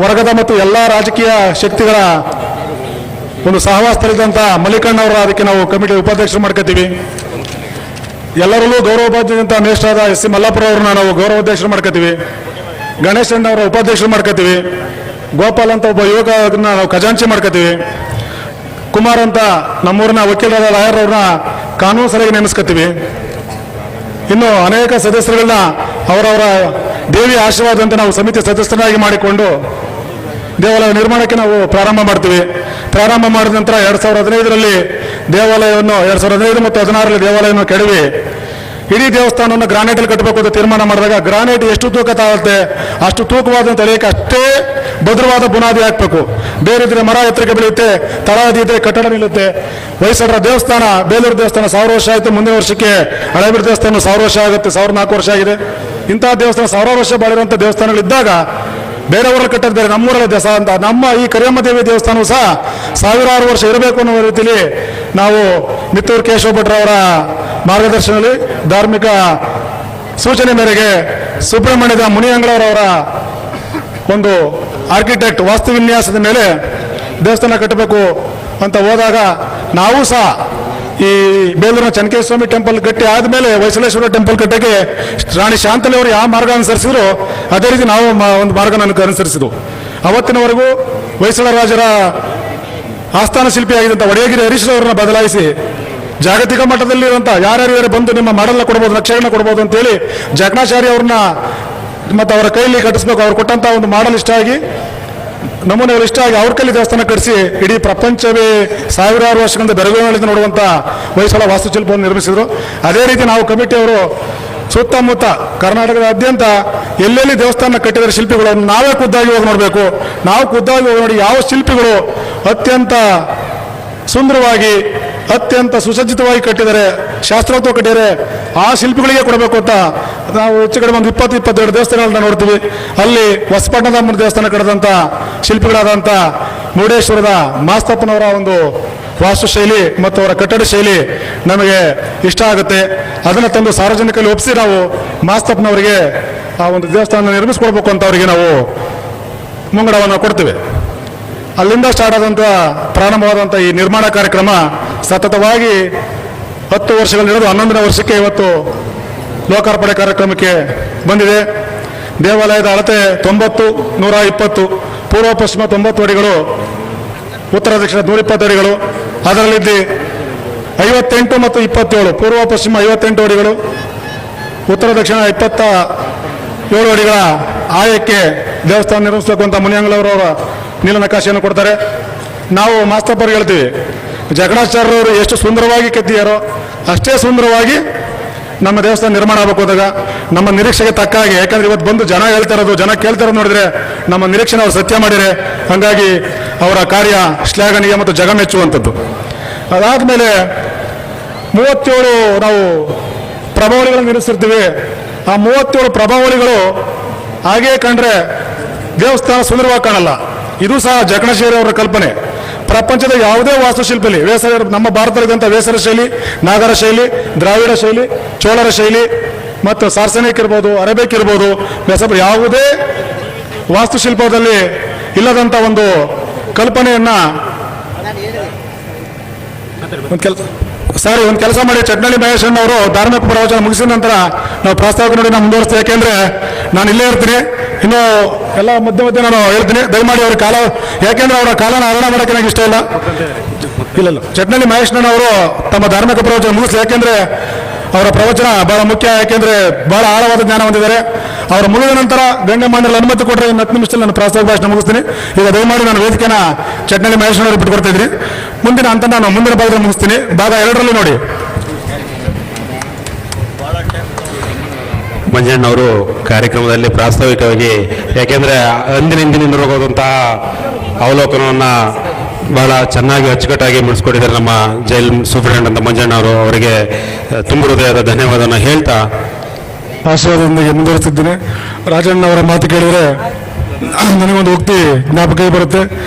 ವರ್ಗದ ಮತ್ತು ಎಲ್ಲ ರಾಜಕೀಯ ಶಕ್ತಿಗಳ ಒಂದು ಸಹವಾಸದಲ್ಲಿದ್ದಂಥ ಮಲ್ಲಿಕಣ್ಣವರ ಅದಕ್ಕೆ ನಾವು ಕಮಿಟಿ ಉಪಾಧ್ಯಕ್ಷರು ಮಾಡ್ಕೊತೀವಿ. ಎಲ್ಲರಲ್ಲೂ ಗೌರವಬಾಧ್ಯಂತ ಮೇಷ್ಟ್ರಾದ SC ಮಲ್ಲಾಪುರ ಅವ್ರನ್ನ ನಾವು ಗೌರವಾಧ್ಯಕ್ಷರು ಮಾಡ್ಕೊತೀವಿ. ಗಣೇಶ್ ಅಣ್ಣವರ ಉಪಾಧ್ಯಕ್ಷರು ಮಾಡ್ಕೊತೀವಿ. ಗೋಪಾಲ್ ಅಂತ ಒಬ್ಬ ಯುವಕರನ್ನ ನಾವು ಖಜಾಂಚಿ ಮಾಡ್ಕೊತೀವಿ. ಕುಮಾರ್ ಅಂತ ನಮ್ಮೂರಿನ ವಕೀಲರಾದ ಲಾಯರ್ ಅವ್ರನ್ನ ಕಾನೂನು ಸಲಹೆಗೆ ನೇಮಿಸ್ಕೊತೀವಿ. ಇನ್ನು ಅನೇಕ ಸದಸ್ಯರುಗಳನ್ನ ಅವರವರ ದೇವಿ ಆಶೀರ್ವಾದಂತೆ ನಾವು ಸಮಿತಿ ಸದಸ್ಯರಾಗಿ ಮಾಡಿಕೊಂಡು ದೇವಾಲಯ ನಿರ್ಮಾಣಕ್ಕೆ ನಾವು ಪ್ರಾರಂಭ ಮಾಡ್ತೀವಿ. ಪ್ರಾರಂಭ ಮಾಡಿದ ನಂತರ 2015ರಲ್ಲಿ ದೇವಾಲಯವನ್ನು 2015 ಮತ್ತು 2016ರಲ್ಲಿ ದೇವಾಲಯವನ್ನು ಕೆಡವಿ ಇಡೀ ದೇವಸ್ಥಾನವನ್ನು ಗ್ರಾನೈಟಲ್ಲಿ ಕಟ್ಟಬೇಕು ಅಂತ ತೀರ್ಮಾನ ಮಾಡಿದಾಗ ಗ್ರಾನೈಟ್ ಎಷ್ಟು ತೂಕ ತಾಗುತ್ತೆ ಅಷ್ಟು ತೂಕವಾದಂತ ತಲೆಯಕ್ಕೆ ಅಷ್ಟೇ ಭದ್ರವಾದ ಬುನಾದಿ ಹಾಕಬೇಕು. ಬೇರೆ ಇದ್ರೆ ಮರ ಎತ್ತರಕ್ಕೆ ಬೆಳೆಯುತ್ತೆ, ತಳಹದಿ ಇದ್ರೆ ಕಟ್ಟಡ ನಿಲ್ಲುತ್ತೆ. ಹೊಯ್ಸಳರ ದೇವಸ್ಥಾನ, ಬೇಲೂರು ದೇವಸ್ಥಾನ 1000 ವರ್ಷ ಆಯಿತು. ಮುಂದಿನ ವರ್ಷಕ್ಕೆ ಹಳೇಬೀಡು ದೇವಸ್ಥಾನ 1000 ವರ್ಷ ಆಗುತ್ತೆ. 1004 ವರ್ಷ ಆಗಿದೆ. ಇಂತಹ ದೇವಸ್ಥಾನ 1000 ವರ್ಷ ಬಾಳಿರುವಂಥ ದೇವಸ್ಥಾನಗಳಿದ್ದಾಗ ಬೇರೆ ಊರಲ್ಲಿ ಕಟ್ಟೋದು ಬೇರೆ, ನಮ್ಮೂರಲ್ಲಿ ದೇವಸ್ಥಾನ ಅಂತ ನಮ್ಮ ಈ ಕರಿಯಮ್ಮ ದೇವಿ ದೇವಸ್ಥಾನವೂ ಸಹ 1000 ವರ್ಷ ಇರಬೇಕು ಅನ್ನೋ ರೀತಿಯಲ್ಲಿ ನಾವು ಮಿತ್ತೂರು ಕೇಶವ ಭಟ್ರವರ ಮಾರ್ಗದರ್ಶನದಲ್ಲಿ ಧಾರ್ಮಿಕ ಸೂಚನೆ ಮೇರೆಗೆ ಸುಬ್ರಹ್ಮಣ್ಯದ ಮುನಿಯಂಗಳವರವರ ಒಂದು ಆರ್ಕಿಟೆಕ್ಟ್ ವಾಸ್ತುವಿನ್ಯಾಸದ ಮೇಲೆ ದೇವಸ್ಥಾನ ಕಟ್ಟಬೇಕು ಅಂತ ಹೋದಾಗ ನಾವು ಸಹ ಈ ಬೇಲೂರಿನ ಚನ್ನಕೇಶ್ವರ ಟೆಂಪಲ್ ಕಟ್ಟಿ ಆದಮೇಲೆ ಹೊಯ್ಸಳೇಶ್ವರ ಟೆಂಪಲ್ ಕಟ್ಟಕ್ಕೆ ರಾಣಿ ಶಾಂತಲಿ ಅವರು ಯಾವ ಮಾರ್ಗ ಅನುಸರಿಸಿದ್ರು ಅದೇ ರೀತಿ ನಾವು ಒಂದು ಮಾರ್ಗನ ಅನುಸರಿಸಿದ್ವು. ಅವತ್ತಿನವರೆಗೂ ಹೊಯ್ಸಳ ರಾಜರ ಆಸ್ಥಾನ ಶಿಲ್ಪಿಯಾಗಿದ್ದಂಥ ಒಡೆಯಗಿರಿ ಹರೀಶ್ ಅವರನ್ನ ಬದಲಾಯಿಸಿ ಜಾಗತಿಕ ಮಟ್ಟದಲ್ಲಿರುವಂಥ ಯಾರ್ಯಾರು ಬಂದು ನಿಮ್ಮ ಮಾಡಲ್ನ ಕೊಡ್ಬೋದು, ನಕ್ಷೆಗಳನ್ನ ಕೊಡ್ಬೋದು ಅಂತೇಳಿ ಜಕಣಾಚಾರ್ಯ ಅವ್ರನ್ನ ಮತ್ತು ಅವರ ಕೈಯಲ್ಲಿ ಕಟ್ಟಿಸ್ಬೇಕು. ಅವ್ರು ಕೊಟ್ಟಂಥ ಒಂದು ಮಾಡಲ್ ಇಷ್ಟ ಆಗಿ, ನಮೂನೆಗಳು ಇಷ್ಟ ಆಗಿ ಅವ್ರ ಕೈಲಿ ದೇವಸ್ಥಾನ ಕಟ್ಟಿಸಿ ಇಡೀ ಪ್ರಪಂಚವೇ 1000 ವರ್ಷಗಳಿಂದ ಬೆರಗುಗಳಿಂದ ನೋಡುವಂಥ ಹೊಯ್ಸಳ ವಾಸ್ತುಶಿಲ್ಪವನ್ನು ನಿರ್ಮಿಸಿದರು. ಅದೇ ರೀತಿ ನಾವು ಕಮಿಟಿಯವರು ಸುತ್ತಮುತ್ತ ಕರ್ನಾಟಕದಾದ್ಯಂತ ಎಲ್ಲೆಲ್ಲಿ ದೇವಸ್ಥಾನ ಕಟ್ಟಿದರೆ ಶಿಲ್ಪಿಗಳನ್ನು ನಾವೇ ಖುದ್ದಾಗಿ ಹೋಗಿ ನೋಡಬೇಕು. ನಾವು ಖುದ್ದಾಗಿ ಹೋಗಿ ನೋಡಿ ಯಾವ ಶಿಲ್ಪಿಗಳು ಅತ್ಯಂತ ಸುಂದರವಾಗಿ ಅತ್ಯಂತ ಸುಸಜ್ಜಿತವಾಗಿ ಕಟ್ಟಿದರೆ, ಶಾಸ್ತ್ರೋಕ್ತ ಕಟ್ಟಿದರೆ ಆ ಶಿಲ್ಪಿಗಳಿಗೆ ಕೊಡಬೇಕು ಅಂತ ನಾವು ಹೆಚ್ಚು ಕಡಿಮೆ ಒಂದು 20-22 ದೇವಸ್ಥಾನಗಳನ್ನ ನೋಡ್ತೀವಿ. ಅಲ್ಲಿ ಹೊಸಪಟ್ಟಣದ ದೇವಸ್ಥಾನ ಕಟ್ಟಿದಂಥ ಶಿಲ್ಪಿಗಳಾದಂಥ ಮುರುಡೇಶ್ವರದ ಮಾಸ್ತಪ್ಪನವರ ಒಂದು ವಾಸ್ತುಶೈಲಿ ಮತ್ತು ಅವರ ಕಟ್ಟಡ ಶೈಲಿ ನಮಗೆ ಇಷ್ಟ ಆಗುತ್ತೆ. ಅದನ್ನು ತಂದು ಸಾರ್ವಜನಿಕರಲ್ಲಿ ಒಪ್ಪಿಸಿ ನಾವು ಮಾಸ್ತಪ್ಪನವರಿಗೆ ಆ ಒಂದು ದೇವಸ್ಥಾನ ನಿರ್ಮಿಸ್ಕೊಡ್ಬೇಕು ಅಂತ ಅವರಿಗೆ ನಾವು ಮುಂಗಡವನ್ನು ಕೊಡ್ತೀವಿ. ಅಲ್ಲಿಂದ ಸ್ಟಾರ್ಟ್ ಆದಂಥ ಪ್ರಾರಂಭವಾದಂಥ ಈ ನಿರ್ಮಾಣ ಕಾರ್ಯಕ್ರಮ ಸತತವಾಗಿ 10 ವರ್ಷಗಳು ನಡೆದು 11ನೇ ವರ್ಷಕ್ಕೆ ಇವತ್ತು ಲೋಕಾರ್ಪಣೆ ಕಾರ್ಯಕ್ರಮಕ್ಕೆ ಬಂದಿದೆ. ದೇವಾಲಯದ ಅಳತೆ 90, 120, ಪೂರ್ವ ಪಶ್ಚಿಮ 90 ಅಡಿಗಳು, ಉತ್ತರ ದಕ್ಷಿಣ 120 ಅಡಿಗಳು. ಅದರಲ್ಲಿ 58 ಮತ್ತು 27, ಪೂರ್ವ ಪಶ್ಚಿಮ 58 ಅಡಿಗಳು, ಉತ್ತರ ದಕ್ಷಿಣ 27 ಅಡಿಗಳ ಆಯಕ್ಕೆ ದೇವಸ್ಥಾನ ನಿರ್ಮಿಸಬೇಕು ಅಂತ ಮುನಿಯಂಗಳವರವರ ನೀಲನಕಾಶೆಯನ್ನು ಕೊಡ್ತಾರೆ. ನಾವು ಮಾಸ್ತಪ್ಪರಿಗೆ ಹೇಳ್ತೀವಿ, ಜಕಣಾಚಾರ್ಯವರು ಎಷ್ಟು ಸುಂದರವಾಗಿ ಕೆತ್ತಿಯಾರೋ ಅಷ್ಟೇ ಸುಂದರವಾಗಿ ನಮ್ಮ ದೇವಸ್ಥಾನ ನಿರ್ಮಾಣ ಆಗಬೇಕು ಅಂದಾಗ ನಮ್ಮ ನಿರೀಕ್ಷೆಗೆ ತಕ್ಕ ಹಾಗೆ, ಯಾಕಂದ್ರೆ ಇವತ್ತು ಬಂದು ಜನ ಹೇಳ್ತಾ ಇರೋದು, ಜನ ಕೇಳ್ತಾ ಇರೋದು ನೋಡಿದ್ರೆ ನಮ್ಮ ನಿರೀಕ್ಷೆನ ಅವ್ರು ಸತ್ಯ ಮಾಡಿದರೆ, ಹಾಗಾಗಿ ಅವರ ಕಾರ್ಯ ಶ್ಲಾಘನೀಯ ಮತ್ತು ಜಗ ಮೆಚ್ಚುವಂಥದ್ದು. ಅದಾದಮೇಲೆ 37 ನಾವು ಪ್ರಭಾವಳಿಗಳನ್ನು ನಿರ್ಮಿಸಿರ್ತೀವಿ. ಆ 37 ಪ್ರಭಾವಳಿಗಳು ಹಾಗೇ ಕಂಡ್ರೆ ದೇವಸ್ಥಾನ ಸುಂದರವಾಗಿ ಕಾಣಲ್ಲ. ಇದು ಸಹ ಜಕಣಾಚಾರ್ಯ ಅವರ ಕಲ್ಪನೆ. ಪ್ರಪಂಚದ ಯಾವುದೇ ವಾಸ್ತುಶಿಲ್ಪಲ್ಲಿ ನಮ್ಮ ಭಾರತದಲ್ಲಿದ್ದಂಥ ವೇಸರ ಶೈಲಿ, ನಾಗರ ಶೈಲಿ, ದ್ರಾವಿಡ ಶೈಲಿ, ಚೋಳರ ಶೈಲಿ ಮತ್ತು ಸಾರ್ಸನಿಕ್ ಇರ್ಬೋದು, ಅರೇಬಿಕ್ ಇರ್ಬೋದು, ಯಾವುದೇ ವಾಸ್ತುಶಿಲ್ಪದಲ್ಲಿ ಇಲ್ಲದಂಥ ಒಂದು ಕಲ್ಪನೆಯನ್ನ ಸರಿ, ಒಂದು ಕೆಲಸ ಮಾಡಿ, ಚಟ್ನಳ್ಳಿ ಮಹೇಶ್ ಅವರು ಧಾರ್ಮಿಕ ಪ್ರವಚನ ಮುಗಿಸಿದ ನಂತರ ನಾವು ಪ್ರಾಸ್ತಾವಿಕ ನೋಡಿ ನಾವು ಮುಂದುವರಿಸ್ತೀವಿ. ಯಾಕೆಂದ್ರೆ ನಾನು ಇಲ್ಲೇ ಇರ್ತೀನಿ, ಇನ್ನು ಎಲ್ಲ ಮಧ್ಯೆ ಮಧ್ಯೆ ನಾನು ಹೇಳ್ತೀನಿ. ದಯಮಾಡಿ ಅವ್ರ ಕಾಲ, ಯಾಕೆಂದ್ರೆ ಅವರ ಕಾಲನ ಹರಣ ಮಾಡೋಕ್ಕೆ ನನಗೆ ಇಷ್ಟ ಇಲ್ಲ. ಇಲ್ಲ, ಚಟ್ನಳ್ಳಿ ಮಹೇಶ್ ಅವರು ತಮ್ಮ ಧಾರ್ಮಿಕ ಪ್ರವಚನ ಮುಗಿಸ್ಲಿ. ಯಾಕೆಂದ್ರೆ ಅವರ ಪ್ರವಚನ ಬಹಳ ಮುಖ್ಯ. ಯಾಕೆಂದ್ರೆ ಬಹಳ ಆಳವಾದ ಜ್ಞಾನ ಹೊಂದಿದ್ದಾರೆ. ಅವರು ಮುಗಿದ ನಂತರ ಗಂಗಮ್ಮನಲ್ಲಿ ಅನುಮತಿ ಕೊಟ್ಟರೆ ಇನ್ನು 10 ನಿಮಿಷದಲ್ಲಿ ನಾನು ಪ್ರಾಸ್ತಾವಿಕ ಭಾಷಣ ಮುಗಿಸ್ತೀನಿ. ಈಗ ದಯಮಾಡಿ ನಾನು ವೇದಿಕೆನ ಚಟ್ನಳ್ಳಿ ಮಹೇಶ್ ಅವರು ಬಿಟ್ಟುಕೊಡ್ತಾ ಇದ್ದೀನಿ. ಮುಂದಿನ ಹಂತ ನಾನು ಮುಂದಿನ ಭಾಗದಲ್ಲಿ ಮುಗಿಸ್ತೀನಿ. ಭಾಗ 2ರಲ್ಲಿ ನೋಡಿ.
ಮಂಜಣ್ಣವರು ಕಾರ್ಯಕ್ರಮದಲ್ಲಿ ಪ್ರಾಸ್ತಾವಿಕವಾಗಿ, ಯಾಕೆಂದರೆ ಹಿಂದಿನಿಂದ ಹೋಗುವಂತಹ ಅವಲೋಕನವನ್ನು ಬಹಳ ಚೆನ್ನಾಗಿ ಅಚ್ಚುಕಟ್ಟಾಗಿ ಮುಡಿಸ್ಕೊಟ್ಟಿದ್ದಾರೆ ನಮ್ಮ ಜೈಲ್ ಸೂಪರಿಂಟೆಂಡೆಂಟ್ ಅಂತ ಮಂಜಣ್ಣವರು. ಅವರಿಗೆ ತುಂಬ ಹೃದಯದ ಧನ್ಯವಾದವನ್ನು ಹೇಳ್ತಾ
ಆಶೀರ್ವಾದದೊಂದಿಗೆ ಮುಂದುವರಿಸಿದ್ದೀನಿ. ರಾಜಣ್ಣವರ ಮಾತು ಕೇಳಿದರೆ ನನಗೊಂದು ಉಕ್ತಿ ಜ್ಞಾಪಕ ಬರುತ್ತೆ.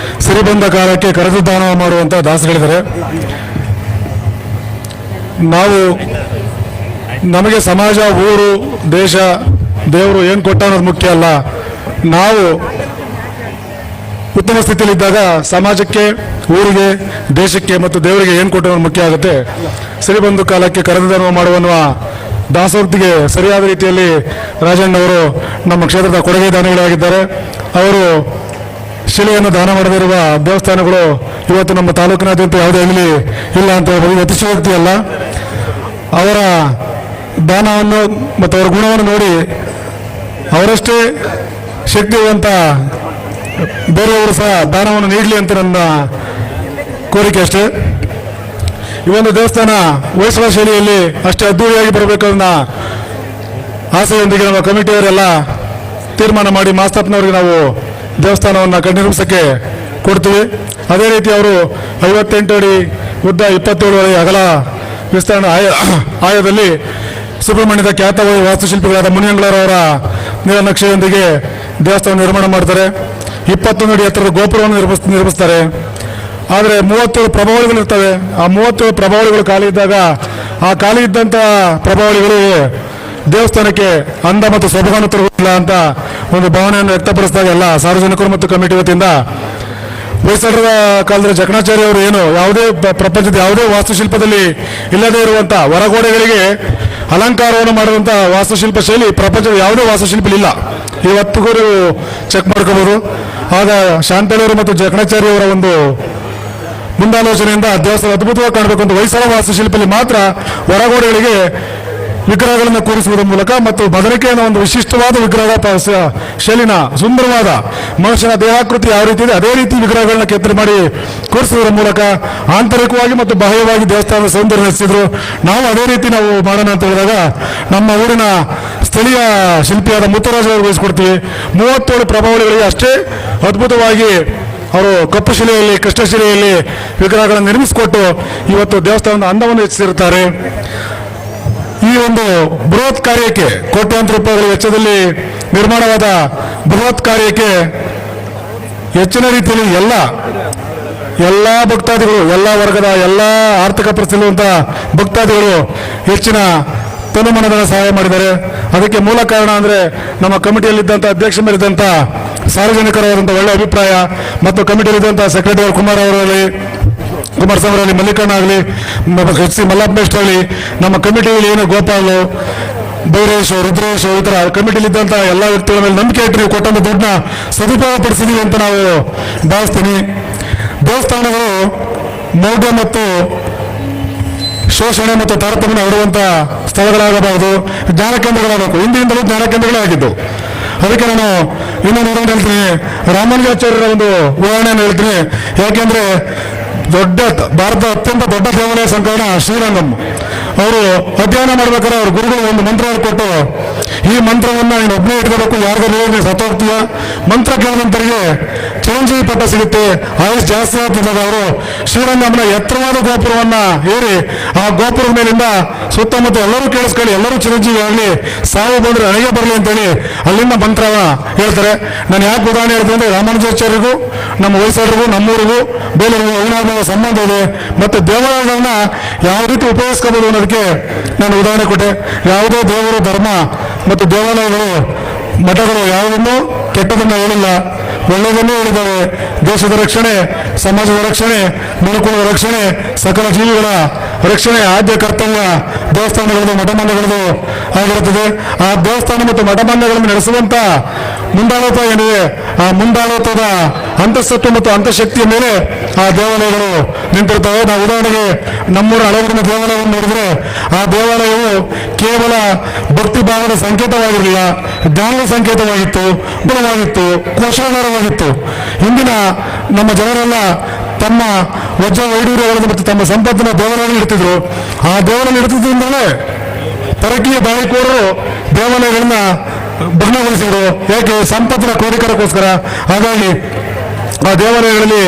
ಸಿರಿ ಬಂದ ಕಾಲಕ್ಕೆ ಕರೆದು ದಾನ ಮಾಡುವಂಥ ದಾಸರು ಹೇಳಿದ್ದಾರೆ. ನಮಗೆ ಸಮಾಜ, ಊರು, ದೇಶ, ದೇವರು ಏನು ಕೊಟ್ಟ ಅನ್ನೋದು ಮುಖ್ಯ ಅಲ್ಲ. ನಾವು ಉತ್ತಮ ಸ್ಥಿತಿಯಲ್ಲಿದ್ದಾಗ ಸಮಾಜಕ್ಕೆ, ಊರಿಗೆ, ದೇಶಕ್ಕೆ ಮತ್ತು ದೇವರಿಗೆ ಏನು ಕೊಟ್ಟ ಅನ್ನೋದು ಮುಖ್ಯ ಆಗುತ್ತೆ. ಸಿರಿ ಬಂದು ಕಾಲಕ್ಕೆ ಕರೆದು ದಾನ ಮಾಡುವನ್ನುವ ದಾಸೋಕ್ತಿಗೆ ಸರಿಯಾದ ರೀತಿಯಲ್ಲಿ ರಾಜಣ್ಣವರು ನಮ್ಮ ಕ್ಷೇತ್ರದ ಕೊಡುಗೆ ದಾನಿಗಳಾಗಿದ್ದಾರೆ. ಅವರು ಶಿಲೆಯನ್ನು ದಾನ ಮಾಡದಿರುವ ದೇವಸ್ಥಾನಗಳು ಇವತ್ತು ನಮ್ಮ ತಾಲೂಕಿನಾದ್ಯಂತ ಯಾವುದೇ ಆಗಲಿ ಇಲ್ಲ ಅಂತ ಹೇಳಬಹುದು. ಅತಿಶಯೋಕ್ತಿ ಅಲ್ಲ. ಅವರ ದಾನವನ್ನು ಮತ್ತು ಅವರ ಗುಣವನ್ನು ನೋಡಿ ಅವರಷ್ಟೇ ಶಕ್ತಿವಂತ ಬೇರೆಯವರು ಸಹ ದಾನವನ್ನು ನೀಡಲಿ ಅಂತ ನನ್ನ ಕೋರಿಕೆ ಅಷ್ಟೇ. ಈ ಒಂದು ದೇವಸ್ಥಾನ ಹೊಯ್ಸಳ ಶೈಲಿಯಲ್ಲಿ ಅಷ್ಟೇ ಅದ್ದೂರಿಯಾಗಿ ಬರಬೇಕನ್ನ ಆಸೆಯೊಂದಿಗೆ ನಮ್ಮ ಕಮಿಟಿಯವರೆಲ್ಲ ತೀರ್ಮಾನ ಮಾಡಿ ಮಾಸ್ತಪ್ಪನವರಿಗೆ ನಾವು ದೇವಸ್ಥಾನವನ್ನು ನಿರ್ಮಿಸೋಕ್ಕೆ ಕೊಡ್ತೀವಿ. ಅದೇ ರೀತಿ ಅವರು 58 ಅಡಿ ಉದ್ದ, 27 ಅಡಿ ಅಗಲ ವಿಸ್ತರಣೆ ಆಯದಲ್ಲಿ ಸುಬ್ರಹ್ಮಣ್ಯದ ಖ್ಯಾತ ವಾಸ್ತುಶಿಲ್ಪಿಗಳಾದ ಮುನಿಯಂಗಳವರ ನೀಲನಕ್ಷೆಯೊಂದಿಗೆ ದೇವಸ್ಥಾನ ನಿರ್ಮಾಣ ಮಾಡ್ತಾರೆ. 21 ಅಡಿ ಎತ್ತರದ ಗೋಪುರವನ್ನು ನಿರ್ಮಿಸ್ತಾರೆ. ಆದರೆ 37 ಪ್ರಭಾವಳಿಗಳು ಇರ್ತವೆ. ಆ 37 ಪ್ರಭಾವಳಿಗಳು ಖಾಲಿ ಇದ್ದಾಗ ಆ ಖಾಲಿ ಇದ್ದಂಥ ಪ್ರಭಾವಳಿಗಳು ದೇವಸ್ಥಾನಕ್ಕೆ ಅಂದ ಮತ್ತು ಸೊಬಗನ್ನು ತರುವುದಿಲ್ಲ ಅಂತ ಒಂದು ಭಾವನೆಯನ್ನು ವ್ಯಕ್ತಪಡಿಸಿದಾಗ ಎಲ್ಲ ಸಾರ್ವಜನಿಕರು ಮತ್ತು ಕಮಿಟಿ ವತಿಯಿಂದ ಹೊಯ್ಸಳರ ಕಾಲದಲ್ಲಿ ಜಕಣಾಚಾರ್ಯ ಅವರು ಏನು ಯಾವುದೇ ಪ್ರಪಂಚದ ಯಾವುದೇ ವಾಸ್ತುಶಿಲ್ಪದಲ್ಲಿ ಇಲ್ಲದೇ ಇರುವಂಥ ಹೊರಗೋಡೆಗಳಿಗೆ ಅಲಂಕಾರವನ್ನು ಮಾಡುವಂಥ ವಾಸ್ತುಶಿಲ್ಪ ಶೈಲಿ ಪ್ರಪಂಚದ ಯಾವುದೇ ವಾಸ್ತುಶಿಲ್ಪಿ ಇಲ್ಲ. ಇವತ್ತಿಗೂ ಚೆಕ್ ಮಾಡ್ಕೋಬಹುದು. ಆಗ ಶಾಂತಳವರು ಮತ್ತು ಜಕಣಾಚಾರ್ಯವರ ಒಂದು ಮುಂದಾಲೋಚನೆಯಿಂದ ದೇವಸ್ಥಾನ ಅದ್ಭುತವಾಗಿ ಕಾಣಬೇಕು ಅಂತ ಹೊಯ್ಸಳ ವಾಸ್ತುಶಿಲ್ಪದಲ್ಲಿ ಮಾತ್ರ ಹೊರಗೋಡೆಗಳಿಗೆ ವಿಗ್ರಹಗಳನ್ನು ಕೂರಿಸುವುದರ ಮೂಲಕ ಮತ್ತು ಬದರಿಕೆಯನ್ನು ಒಂದು ವಿಶಿಷ್ಟವಾದ ವಿಗ್ರಹ ಶೈಲಿನ ಸುಂದರವಾದ ಮನುಷ್ಯನ ದೇಹಾಕೃತಿ ಯಾವ ರೀತಿ ಇದೆ ಅದೇ ರೀತಿ ವಿಗ್ರಹಗಳನ್ನ ಕೆತ್ತನೆ ಮಾಡಿ ಕೂರಿಸುವುದರ ಮೂಲಕ ಆಂತರಿಕವಾಗಿ ಮತ್ತು ಬಾಹ್ಯವಾಗಿ ದೇವಸ್ಥಾನದ ಸೌಂದರ್ಯ ಹೆಚ್ಚಿದ್ರು. ನಾವು ಅದೇ ರೀತಿ ನಾವು ಮಾಡೋಣ ಅಂತ ಹೇಳಿದಾಗ ನಮ್ಮ ಊರಿನ ಸ್ಥಳೀಯ ಶಿಲ್ಪಿಯಾದ ಮುತ್ತುರಾಜ್ ಅವರು ವಹಿಸ್ಕೊಡ್ತೀವಿ. 37 ಪ್ರಭಾವಳಿಗಳಿಗೆ ಅಷ್ಟೇ ಅದ್ಭುತವಾಗಿ ಅವರು ಕಪ್ಪು ಶಿಲೆಯಲ್ಲಿ, ಕೃಷ್ಣಶಿಲೆಯಲ್ಲಿ ವಿಗ್ರಹಗಳನ್ನು ನಿರ್ಮಿಸಿಕೊಟ್ಟು ಇವತ್ತು ದೇವಸ್ಥಾನದ ಅಂದವನ್ನು ಹೆಚ್ಚಿಸಿರುತ್ತಾರೆ. ಈ ಒಂದು ಬೃಹತ್ ಕಾರ್ಯಕ್ಕೆ ಕೋಟ್ಯಾಂತರ ರೂಪಾಯಿಗಳ ವೆಚ್ಚದಲ್ಲಿ ನಿರ್ಮಾಣವಾದ ಬೃಹತ್ ಕಾರ್ಯಕ್ಕೆ ಹೆಚ್ಚಿನ ರೀತಿಯಲ್ಲಿ ಎಲ್ಲ ಭಕ್ತಾದಿಗಳು, ಎಲ್ಲ ವರ್ಗದ, ಎಲ್ಲ ಆರ್ಥಿಕ ಪರಿಸ್ಥಿತಿ ಇರುವಂತಹ ಭಕ್ತಾದಿಗಳು ಹೆಚ್ಚಿನ ತನುಮನದ ಸಹಾಯ ಮಾಡಿದ್ದಾರೆ. ಅದಕ್ಕೆ ಮೂಲ ಕಾರಣ ಅಂದರೆ ನಮ್ಮ ಕಮಿಟಿಯಲ್ಲಿದ್ದಂಥ ಅಧ್ಯಕ್ಷ ಮೇಲಿದ್ದಂಥ ಸಾರ್ವಜನಿಕರಾದಂಥ ಒಳ್ಳೆಯ ಅಭಿಪ್ರಾಯ ಮತ್ತು ಕಮಿಟಿಯಲ್ಲಿದ್ದಂಥ ಸೆಕ್ರೆಟರಿ ಕುಮಾರಸ್ವಾಮಿ ಅವರಲ್ಲಿ, ಮಲ್ಲಿಕಣ್ಣ ಆಗಲಿ, ಎಚ್ ಸಿ ಮಲ್ಲಪ್ಪೇಸ್ಟ್ ಆಗಲಿ, ನಮ್ಮ ಕಮಿಟಿಯಲ್ಲಿ ಏನು ಗೋಪಾಲು, ಬೈರೇಶ್, ರುದ್ರೇಶ್ ಈ ಥರ ಕಮಿಟಿಲಿದ್ದಂಥ ಎಲ್ಲ ವ್ಯಕ್ತಿಗಳ ಮೇಲೆ ನಂಬಿಕೆ ಇಟ್ಟು ನೀವು ಕೊಟ್ಟಂಥ ದುಡ್ಡನ್ನ ಸದುಪಯೋಗ ಪಡಿಸಿದೀವಿ ಅಂತ ನಾವು ಭಾವಿಸ್ತೀನಿ. ದೇವಸ್ಥಾನಗಳು ಮೌಢ್ಯ ಮತ್ತು ಶೋಷಣೆ ಮತ್ತು ತಾರತಮ್ಯ ಹೊಡುವಂಥ ಸ್ಥಳಗಳಾಗಬಹುದು, ಜ್ಞಾನ ಕೇಂದ್ರಗಳಾಗಬೇಕು. ಹಿಂದಿನಿಂದಲೂ ಜ್ಞಾನ ಕೇಂದ್ರಗಳೇ ಆಗಿದ್ದು. ಅದಕ್ಕೆ ನಾನು ಇನ್ನೊಂದು ಉದಾಹರಣೆ ಹೇಳ್ತೀನಿ. ರಾಮಾನುಜಾಚಾರ್ಯರ ಒಂದು ಉದಾಹರಣೆಯನ್ನು ಹೇಳ್ತೀನಿ. ಯಾಕೆಂದರೆ ಭಾರತದ ಅತ್ಯಂತ ದೊಡ್ಡ ದೇವಾಲಯ ಸಂಕಲನ ಶ್ರೀರಂಗಂ ಅವರು ಅಧ್ಯಯನ ಮಾಡ್ಬೇಕಾದ್ರೆ ಅವ್ರ ಗುರುಗಳು ಒಂದು ಮಂತ್ರ ಕೊಟ್ಟು, ಈ ಮಂತ್ರವನ್ನು ನೀನು ಒಬ್ಬನೇ ಇಟ್ಕೋಬೇಕು, ಯಾರಿಗೂ ಸತ್ತೋಗ್ತೀಯ, ಮಂತ್ರ ಕೇಳಿದಂತರಿಗೆ ಚಿರಂಜೀವಿ ಪಟ್ಟ ಸಿಗುತ್ತೆ, ಆಯುಷ್ ಜಾಸ್ತಿ ಆಗ್ತದಾಗ ಅವರು ಶ್ರೀರಂಗಂನ ಎತ್ತರವಾದ ಗೋಪುರವನ್ನ ಏರಿ ಆ ಗೋಪುರದ ಮೇಲಿಂದ ಸುತ್ತಮುತ್ತ ಎಲ್ಲರೂ ಕೇಳಿಸ್ಕೊಳ್ಳಿ, ಎಲ್ಲರೂ ಚಿರಂಜೀವಿ ಆಗಲಿ, ಸಾವು ಬಂದ್ರೆ ನನಗೆ ಬರಲಿ ಅಂತೇಳಿ ಅಲ್ಲಿಂದ ಮಂತ್ರ ಹೇಳ್ತಾರೆ. ನಾನು ಯಾಕೆ ಉದಾಹರಣೆ ಹೇಳ್ತೀನಿ ಅಂದ್ರೆ ರಾಮಾನುಜಾಚಾರ್ಯರಿಗೂ ನಮ್ಮ ಹೊಯ್ಸಳರಿಗೂ ನಮ್ಮೂರಿಗೂ ಬೇಲೂರಿಗೂ ಅವಿನಾಭಾವ ಸಂಬಂಧ ಇದೆ ಮತ್ತು ದೇವಾಲಯಗಳನ್ನ ಯಾವ ರೀತಿ ಉಪಯೋಗಿಸ್ಕೋಬಹುದು ಅನ್ನೋದಕ್ಕೆ ನಾನು ಉದಾಹರಣೆ ಕೊಟ್ಟೆ. ಯಾವುದೇ ದೇವರು, ಧರ್ಮ ಮತ್ತು ದೇವಾಲಯಗಳು, ಮಠಗಳು ಯಾವುದನ್ನು ಕೆಟ್ಟದನ್ನು ಹೇಳಿಲ್ಲ, ಒಳ್ಳೆಯದನ್ನೇ ಹೇಳಿದ್ದಾರೆ. ದೇಶದ ರಕ್ಷಣೆ, ಸಮಾಜದ ರಕ್ಷಣೆ, ಮನುಕುಲದ ರಕ್ಷಣೆ, ಸಕಲ ಜೀವಿಗಳ ರಕ್ಷಣೆ ಆದ್ಯ ಕರ್ತವ್ಯ ದೇವಸ್ಥಾನಗಳದು ಮಠಮಾನ್ಯಗಳದು ಆಗಿರುತ್ತದೆ. ಆ ದೇವಸ್ಥಾನ ಮತ್ತು ಮಠಮಾನ್ಯಗಳನ್ನು ನಡೆಸುವಂತ ಮುಂದಾಳತ್ವ ಏನಿದೆ, ಆ ಮುಂದಾಳತ್ವದ ಅಂತಃಸತ್ವ ಮತ್ತು ಅಂತಃಶಕ್ತಿಯ ಮೇಲೆ ಆ ದೇವಾಲಯಗಳು ನಿಂತಿರ್ತವೆ. ನಾವು ಉದಾಹರಣೆಗೆ ನಮ್ಮೂರ ಹಳಗಡಿನ ದೇವಾಲಯವನ್ನು ನೋಡಿದ್ರೆ ಆ ದೇವಾಲಯವು ಕೇವಲ ಭಕ್ತಿ ಭಾವದ ಸಂಕೇತವಾಗಿರಲಿಲ್ಲ, ಜ್ಞಾನದ ಸಂಕೇತವಾಗಿತ್ತು, ಗುಣವಾಗಿತ್ತು, ಕೋಶಾಧಾರವಾಗಿತ್ತು. ಇಂದಿನ ನಮ್ಮ ಜನರೆಲ್ಲ ತಮ್ಮ ವಜ್ರ ವೈಡೂರ್ಯಗಳನ್ನು ಮತ್ತು ತಮ್ಮ ಸಂಪತ್ತನ್ನು ದೇವಾಲಯದಲ್ಲಿ ಇಡ್ತಿದ್ರು. ಆ ದೇವಾಲಯ ಇಡ್ತಿದ್ರಿಂದಲೇ ಪರಕೀಯ ದಾಳಿಕೋರರು ದೇವಾಲಯಗಳನ್ನ ಭಗ್ನಗೊಳಿಸಿದ್ರು. ಯಾಕೆ? ಸಂಪತ್ತಿನ ಕ್ರೋಢೀಕರಕ್ಕೋಸ್ಕರ. ಹಾಗಾಗಿ ಆ ದೇವಾಲಯಗಳಲ್ಲಿ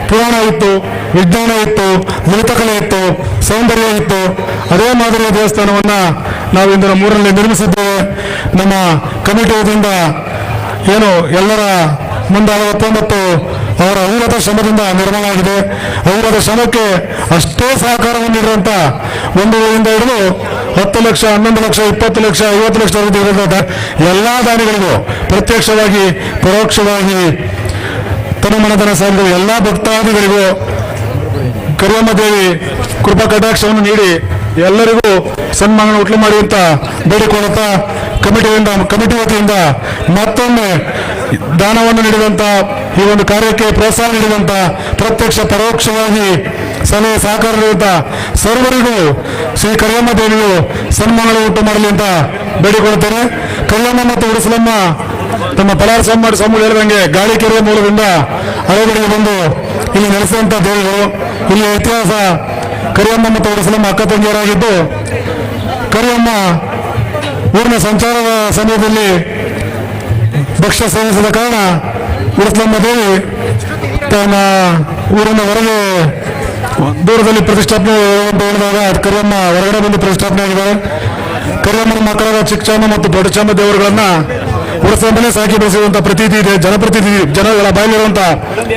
ಪುರಾಣ ಇತ್ತು, ವಿಜ್ಞಾನ ಇತ್ತು, ಲಲಿತಕಲೆ ಇತ್ತು, ಸೌಂದರ್ಯ ಇತ್ತು. ಅದೇ ಮಾದರಿಯ ದೇವಸ್ಥಾನವನ್ನ ನಾವು ಇಂದು ನಮ್ಮೂರಲ್ಲಿ ನಿರ್ಮಿಸಿದ್ದೇವೆ. ನಮ್ಮ ಕಮಿಟಿ ವತಿಯಿಂದ ಏನು ಎಲ್ಲರ ಮುಂದಾಳತ್ವ ಮತ್ತು ಅವರ ಅವಿರತ ಶ್ರಮದಿಂದ ನಿರ್ಮಾಣ ಆಗಿದೆ. ಅವಿರತ ಶ್ರಮಕ್ಕೆ ಅಷ್ಟೇ ಸಹಕಾರವನ್ನು ನೀಡುವಂತ 1 ರಿಂದ ಹಿಡಿದು 10 ಲಕ್ಷ, 11 ಲಕ್ಷ, 20 ಲಕ್ಷ, 50 ಲಕ್ಷ ಇರುವಂತಹ ಎಲ್ಲಾ ದಾನಿಗಳಿಗೂ ಪ್ರತ್ಯಕ್ಷವಾಗಿ ಪರೋಕ್ಷವಾಗಿ ತನುಮನಧನ ಸಾಗಿದ ಎಲ್ಲಾ ಭಕ್ತಾದಿಗಳಿಗೂ ಕರಿಯಮ್ಮ ದೇವಿ ಕೃಪಾ ಕಟಾಕ್ಷವನ್ನು ನೀಡಿ ಎಲ್ಲರಿಗೂ ಸನ್ಮಾನ ಉಟ್ಲು ಮಾಡಿ ಅಂತ ಬೇಡಿಕೊಳ್ಳುತ್ತಾ ಕಮಿಟಿ ವತಿಯಿಂದ ಮತ್ತೊಮ್ಮೆ ದಾನವನ್ನು ನೀಡಿದಂತ ಈ ಒಂದು ಕಾರ್ಯಕ್ಕೆ ಪ್ರೋತ್ಸಾಹ ನೀಡಿದಂತ ಪ್ರತ್ಯಕ್ಷ ಪರೋಕ್ಷವಾಗಿ ಸಲಹೆ ಸಹಕಾರ ನೀಡಿದಂತ ಸರ್ವರಿಗೂ ಶ್ರೀ ಕರಿಯಮ್ಮ ದೇವಿಯು ಸನ್ಮಾನ ಉಂಟು ಮಾಡಲಿ ಅಂತ ಬೇಡಿಕೊಳ್ಳುತ್ತೇನೆ. ಕರಿಯಮ್ಮ ಮತ್ತು ಉಡಿಸಲಮ್ಮ ತಮ್ಮ ಪಲಾರ ಸ್ವಾಮಿ ಹೇಳಿದಂಗೆ ಗಾಳಿಕೆರೆಯ ಮೂಲದಿಂದ ಹಳೆಗಡೆಗೆ ಬಂದು ಇಲ್ಲಿ ನೆಲೆಸುವಂತ ದೇವಿಗಳು. ಇಲ್ಲಿ ಇತಿಹಾಸ ಕರಿಯಮ್ಮ ಮತ್ತು ಉಡಿಸಲಮ್ಮ ಅಕ್ಕ ತಂಗಿಯರಾಗಿದ್ದು, ಕರಿಯಮ್ಮ ಊರಿನ ಸಂಚಾರದ ಸಮಯದಲ್ಲಿ ಭಕ್ಷ್ಯ ಸೇವಿಸಿದ ಕಾರಣ ಉಡಿಸಲಮ್ಮ ದೇವಿ ತನ್ನ ಊರಿನ ಹೊರಗೆ ದೂರದಲ್ಲಿ ಪ್ರತಿಷ್ಠಾಪನೆ ಹೇಳಿದಾಗ ಕರಿಯಮ್ಮ ಹೊರಗಡೆ ಬಂದು ಪ್ರತಿಷ್ಠಾಪನೆ ಆಗಿದೆ. ಕರಿಯಮ್ಮನ ಮಕ್ಕಳಾದ ಚಿಕ್ಕಚಾಮ ಮತ್ತು ದೊಡ್ಡಚಾಮ ದೇವರುಗಳನ್ನ ಉಡಿಸಲಮ್ಮನೇ ಸಾಕಿ ಬೆಳೆಸಿರುವಂತಹ ಪ್ರತೀತಿ ಇದೆ, ಜನಗಳ ಬಾಯಲ್ಲಿರುವಂತಹ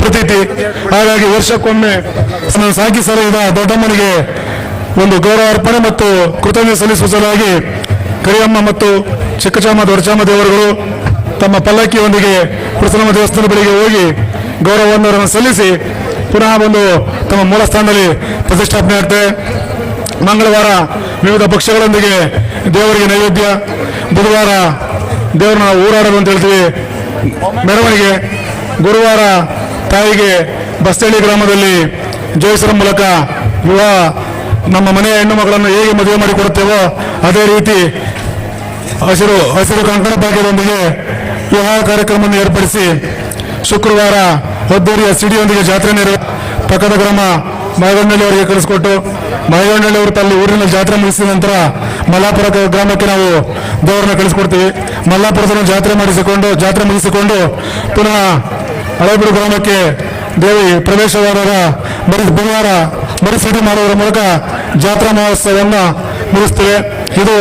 ಪ್ರತೀತಿ. ಹಾಗಾಗಿ ವರ್ಷಕ್ಕೊಮ್ಮೆ ಸಾಕಿ ಸಲಹಿದ ದೊಡ್ಡಮ್ಮನಿಗೆ ಒಂದು ಗೌರವ ಅರ್ಪಣೆ ಮತ್ತು ಕೃತಜ್ಞತೆ ಸಲ್ಲಿಸುವ ಸಲುವಾಗಿ ಕರಿಯಮ್ಮ ಮತ್ತು ಚಿಕ್ಕಚಾಮ ದೊಡ್ಡಚಾಮ ದೇವರುಗಳು ತಮ್ಮ ಪಲ್ಲಕ್ಕಿಯೊಂದಿಗೆ ಉಡಿಸಲಮ್ಮ ದೇವಸ್ಥಾನ ಬಳಿಗೆ ಹೋಗಿ ಗೌರವವನ್ನು ಸಲ್ಲಿಸಿ ಪುನಃ ಬಂದು ತಮ್ಮ ಮೂಲ ಸ್ಥಾನದಲ್ಲಿ ಪ್ರತಿಷ್ಠಾಪನೆ ಆಗ್ತದೆ. ಮಂಗಳವಾರ ವಿವಿಧ ಭಕ್ಷ್ಯಗಳೊಂದಿಗೆ ದೇವರಿಗೆ ನೈವೇದ್ಯ, ಬುಧವಾರ ದೇವರನ್ನ ಊರಾಡಲು ಅಂತ ಹೇಳ್ತೀವಿ ಮೆರವಣಿಗೆ, ಗುರುವಾರ ತಾಯಿಗೆ ಬಸ್ತಳ್ಳಿ ಗ್ರಾಮದಲ್ಲಿ ಜೋಯಿಸರ ಮೂಲಕ ವಿವಾಹ, ನಮ್ಮ ಮನೆಯ ಹೆಣ್ಣು ಮಗಳನ್ನು ಹೇಗೆ ಮದುವೆ ಮಾಡಿಕೊಡುತ್ತೇವೋ ಅದೇ ರೀತಿ ಹಸಿರು ಕಂಕಣ ಭಾಗ್ಯದೊಂದಿಗೆ ವಿವಾಹ ಕಾರ್ಯಕ್ರಮವನ್ನು ಏರ್ಪಡಿಸಿ ಶುಕ್ರವಾರ ಹೊದ್ದೂರಿಯ ಸಿಡಿಯೊಂದಿಗೆ ಜಾತ್ರೆ ಪಕ್ಕದ ಗ್ರಾಮ ಮೈಗಂಡಳ್ಳಿ ಅವರಿಗೆ ಕಳಿಸಿಕೊಟ್ಟು ಮೈಗಂಡಳ್ಳಿ ಅವರು ತಲ್ಲಿ ಊರಿನ ಜಾತ್ರೆ ಮುಗಿಸಿದ ನಂತರ ಮಲ್ಲಾಪುರ ಗ್ರಾಮಕ್ಕೆ ನಾವು ದೇವರನ್ನ ಕಳಿಸ್ಕೊಡ್ತೀವಿ. ಮಲ್ಲಾಪುರದಲ್ಲಿ ಜಾತ್ರೆ ಮುಗಿಸಿಕೊಂಡು ಪುನಃ ಹಳೇಬೀಡು ಗ್ರಾಮಕ್ಕೆ ದೇವಿ ಪ್ರವೇಶವಾದಾಗ ಬುಧವಾರ ಮರುಸಿಡಿ ಮಾಡುವುದರ ಮೂಲಕ ಜಾತ್ರಾ ಮಹೋತ್ಸವವನ್ನು ಮುಗಿಸ್ತೇವೆ. ಇದು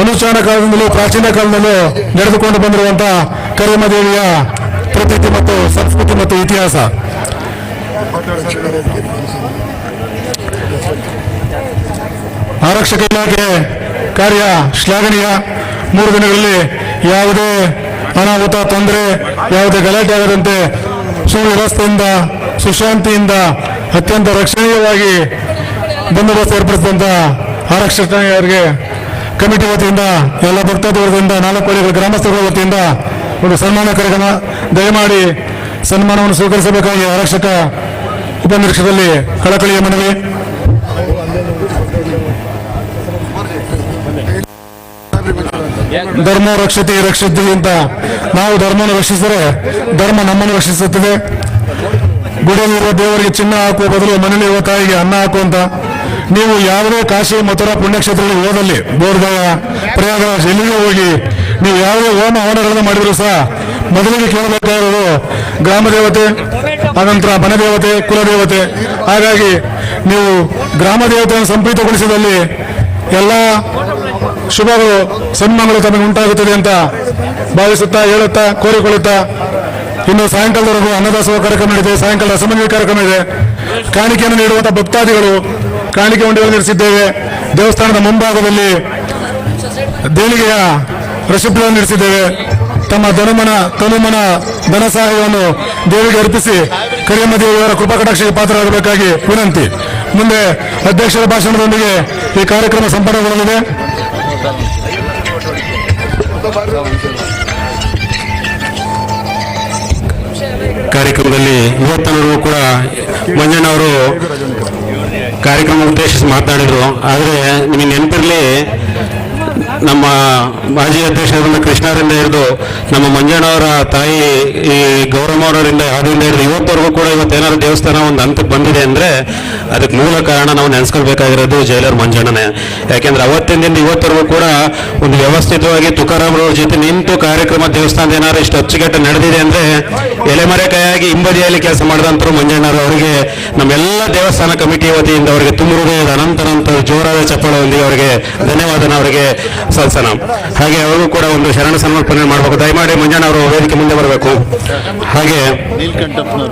ಅನುಷ್ಠಾನ ಕಾಲದಿಂದಲೂ ಪ್ರಾಚೀನ ಕಾಲದಲ್ಲೂ ನಡೆದುಕೊಂಡು ಬಂದಿರುವಂತಹ ಕರಿಯಮ್ಮ ದೇವಿಯ ಪ್ರತೀತಿ ಮತ್ತು ಸಂಸ್ಕೃತಿ ಮತ್ತು ಇತಿಹಾಸ. ಆರಕ್ಷಕ ಇಲಾಖೆ ಕಾರ್ಯ ಶ್ಲಾಘನೀಯ. 3 ದಿನಗಳಲ್ಲಿ ಯಾವುದೇ ಅನಾಹುತ, ತೊಂದರೆ, ಯಾವುದೇ ಗಲಾಟೆ ಆಗದಂತೆ ಸುವ್ಯವಸ್ಥೆಯಿಂದ ಸುಶಾಂತಿಯಿಂದ ಅತ್ಯಂತ ರಕ್ಷಣೀಯವಾಗಿ ಬಂದೋಬಸ್ತ್ ಏರ್ಪಡಿಸಿದಂಥ ಆರಕ್ಷಕರಿಗೆ ಕಮಿಟಿ ವತಿಯಿಂದ ಎಲ್ಲ ಭಕ್ತಾದಿಗಳಿಂದ 4 ಹಳ್ಳಿಗಳ ಗ್ರಾಮಸ್ಥರುಗಳ ವತಿಯಿಂದ ಒಂದು ಸನ್ಮಾನ ಕಾರ್ಯಕ್ರಮ. ದಯಮಾಡಿ ಸನ್ಮಾನವನ್ನು ಸ್ವೀಕರಿಸಬೇಕಾಗಿ ಆರಕ್ಷಕ ಉಪನಿರೀಕ್ಷಕರಲ್ಲಿ ಕಳಕಳಿಯ ಮನವಿ. ಧರ್ಮ ರಕ್ಷತೆ ರಕ್ಷಿಸ್ತೀವಿ ಅಂತ ನಾವು ಧರ್ಮವನ್ನು ರಕ್ಷಿಸಿದರೆ ಧರ್ಮ ನಮ್ಮನ್ನು ರಕ್ಷಿಸುತ್ತದೆ. ಗುಡಿಯಲ್ಲಿರುವ ದೇವರಿಗೆ ಚಿನ್ನ ಹಾಕುವ ಬದಲು ಮನೆಯಲ್ಲಿರುವ ತಾಯಿಗೆ ಅನ್ನ ಹಾಕುವಂತ. ನೀವು ಯಾವುದೇ ಕಾಶಿ ಮಥುರಾ ಪುಣ್ಯಕ್ಷೇತ್ರಗಳಿಗೆ ಹೋದಲ್ಲಿ, ಬೋರ್ಗಯ, ಪ್ರಯಾಗರಾಜ್ ಎಲ್ಲಿಗೂ ಹೋಗಿ ನೀವು ಯಾವುದೇ ಹೋಮ ಹವನಗಳನ್ನು ಮಾಡಿದ್ರು ಸಹ ಮೊದಲಿಗೆ ಕೇಳಬೇಕಾಗಿರೋದು ಗ್ರಾಮ ದೇವತೆ, ಅನಂತರ ಮನೆದೇವತೆ, ಕುಲದೇವತೆ. ಹಾಗಾಗಿ ನೀವು ಗ್ರಾಮ ದೇವತೆಯನ್ನು ಸಂಪ್ರೀತಗೊಳಿಸಿದಲ್ಲಿ ಎಲ್ಲ ಶುಭಗಳು ಸನ್ಮಾನಗಳು ತಮಗೆ ಉಂಟಾಗುತ್ತದೆ ಅಂತ ಭಾವಿಸುತ್ತಾ ಹೇಳುತ್ತಾ ಕೋರಿಕೊಳ್ಳುತ್ತಾ ಇನ್ನು ಸಾಯಂಕಾಲದವರೆಗೂ ಅನ್ನದಾಸೋಹ ಕಾರ್ಯಕ್ರಮ ಇದೆ. ಸಾಯಂಕಾಲ ರಸಮಂಜರಿ ಕಾರ್ಯಕ್ರಮ ಇದೆ. ಕಾಣಿಕೆಯನ್ನು ನೀಡುವಂತಹ ಭಕ್ತಾದಿಗಳು ಕಾಣಿಕೆ ಉಂಡೆಗಳನ್ನು ನಡೆಸಿದ್ದೇವೆ. ದೇವಸ್ಥಾನದ ಮುಂಭಾಗದಲ್ಲಿ ದೇಣಿಗೆಯ ರಿಸಿಪ್ಟ್ಗಳನ್ನು ನಡೆಸಿದ್ದೇವೆ. ತಮ್ಮ ತನುಮನ ಧನ ಸಹಾಯವನ್ನು ದೇವಿಗೆ ಅರ್ಪಿಸಿ ಕರಿಯಮ್ಮ ದೇವಿಯವರ ಕೃಪಾ ಕಟಾಕ್ಷಕ್ಕೆ ಪಾತ್ರರಾಗಬೇಕಾಗಿ ವಿನಂತಿ. ಮುಂದೆ ಅಧ್ಯಕ್ಷರ ಭಾಷಣದೊಂದಿಗೆ ಈ ಕಾರ್ಯಕ್ರಮ ಸಂಪನ್ನಗೊಳ್ಳಲಿದೆ.
ಕಾರ್ಯಕ್ರಮದಲ್ಲಿ ಇವತ್ತನವರೆಗೂ ಕೂಡ ಮಂಜಣ್ಣ ಅವರು ಕಾರ್ಯಕ್ರಮ ಉದ್ದೇಶಿಸಿ ಮಾತನಾಡಿದರು. ಆದರೆ ನಿಮಗೆ ನೆನಪಿರಲಿ, ನಮ್ಮ ಮಾಜಿ ಅಧ್ಯಕ್ಷರಾದ ಕೃಷ್ಣರಿಂದ ಹಿಡಿದು ನಮ್ಮ ಮಂಜಣ್ಣವರ ತಾಯಿ ಈ ಗೌರಮ್ಮ ಅವರಿಂದ ಅದರಿಂದ ಹಿಡಿದು ಇವತ್ತವರೆಗೂ ಕೂಡ ಇವತ್ತೇನಾದ್ರು ದೇವಸ್ಥಾನ ಒಂದು ಹಂತಕ್ಕೆ ಬಂದಿದೆ ಅಂದರೆ ಅದಕ್ಕೆ ಮೂಲ ಕಾರಣ ನಾವು ನೆನೆಸ್ಕೊಳ್ಬೇಕಾಗಿರೋದು ಜೈಲರ್ ಮಂಜಣ್ಣನೇ. ಯಾಕೆಂದ್ರೆ ಅವತ್ತಿನಿಂದ ಇವತ್ತವರೆಗೂ ಕೂಡ ಒಂದು ವ್ಯವಸ್ಥಿತವಾಗಿ ತುಕಾರಾಮ್ರವ್ರ ಜೊತೆ ನಿಂತು ಕಾರ್ಯಕ್ರಮ ದೇವಸ್ಥಾನದ ಏನಾದ್ರು ಇಷ್ಟು ಅಚ್ಚುಕಟ್ಟು ನಡೆದಿದೆ ಅಂದರೆ ಎಲೆಮರೆಕಾಯಾಗಿ ಹಿಂಬದಿಯಲ್ಲಿ ಕೆಲಸ ಮಾಡಿದಂಥವ್ರು ಮಂಜಣ್ಣರು. ಅವರಿಗೆ ನಮ್ಮೆಲ್ಲ ದೇವಸ್ಥಾನ ಕಮಿಟಿ ವತಿಯಿಂದ ಅವರಿಗೆ ತುಂಬ ಹೃದಯದ ಅನಂತ ಜೋರಾದ ಚಪ್ಪಳದೊಂದಿಗೆ ಅವರಿಗೆ ಧನ್ಯವಾದನ ಅವರಿಗೆ ಸಲ್ಸನ. ಹಾಗೆ ಅವರು ಕೂಡ ಒಂದು ಶರಣ ಸಮರ್ಪಣೆ ಮಾಡಬೇಕು. ದಯಮಾಡಿ ಮಂಜಣ್ಣ ಅವರು ವೇದಿಕೆ ಮುಂದೆ ಬರಬೇಕು. ಹಾಗೆ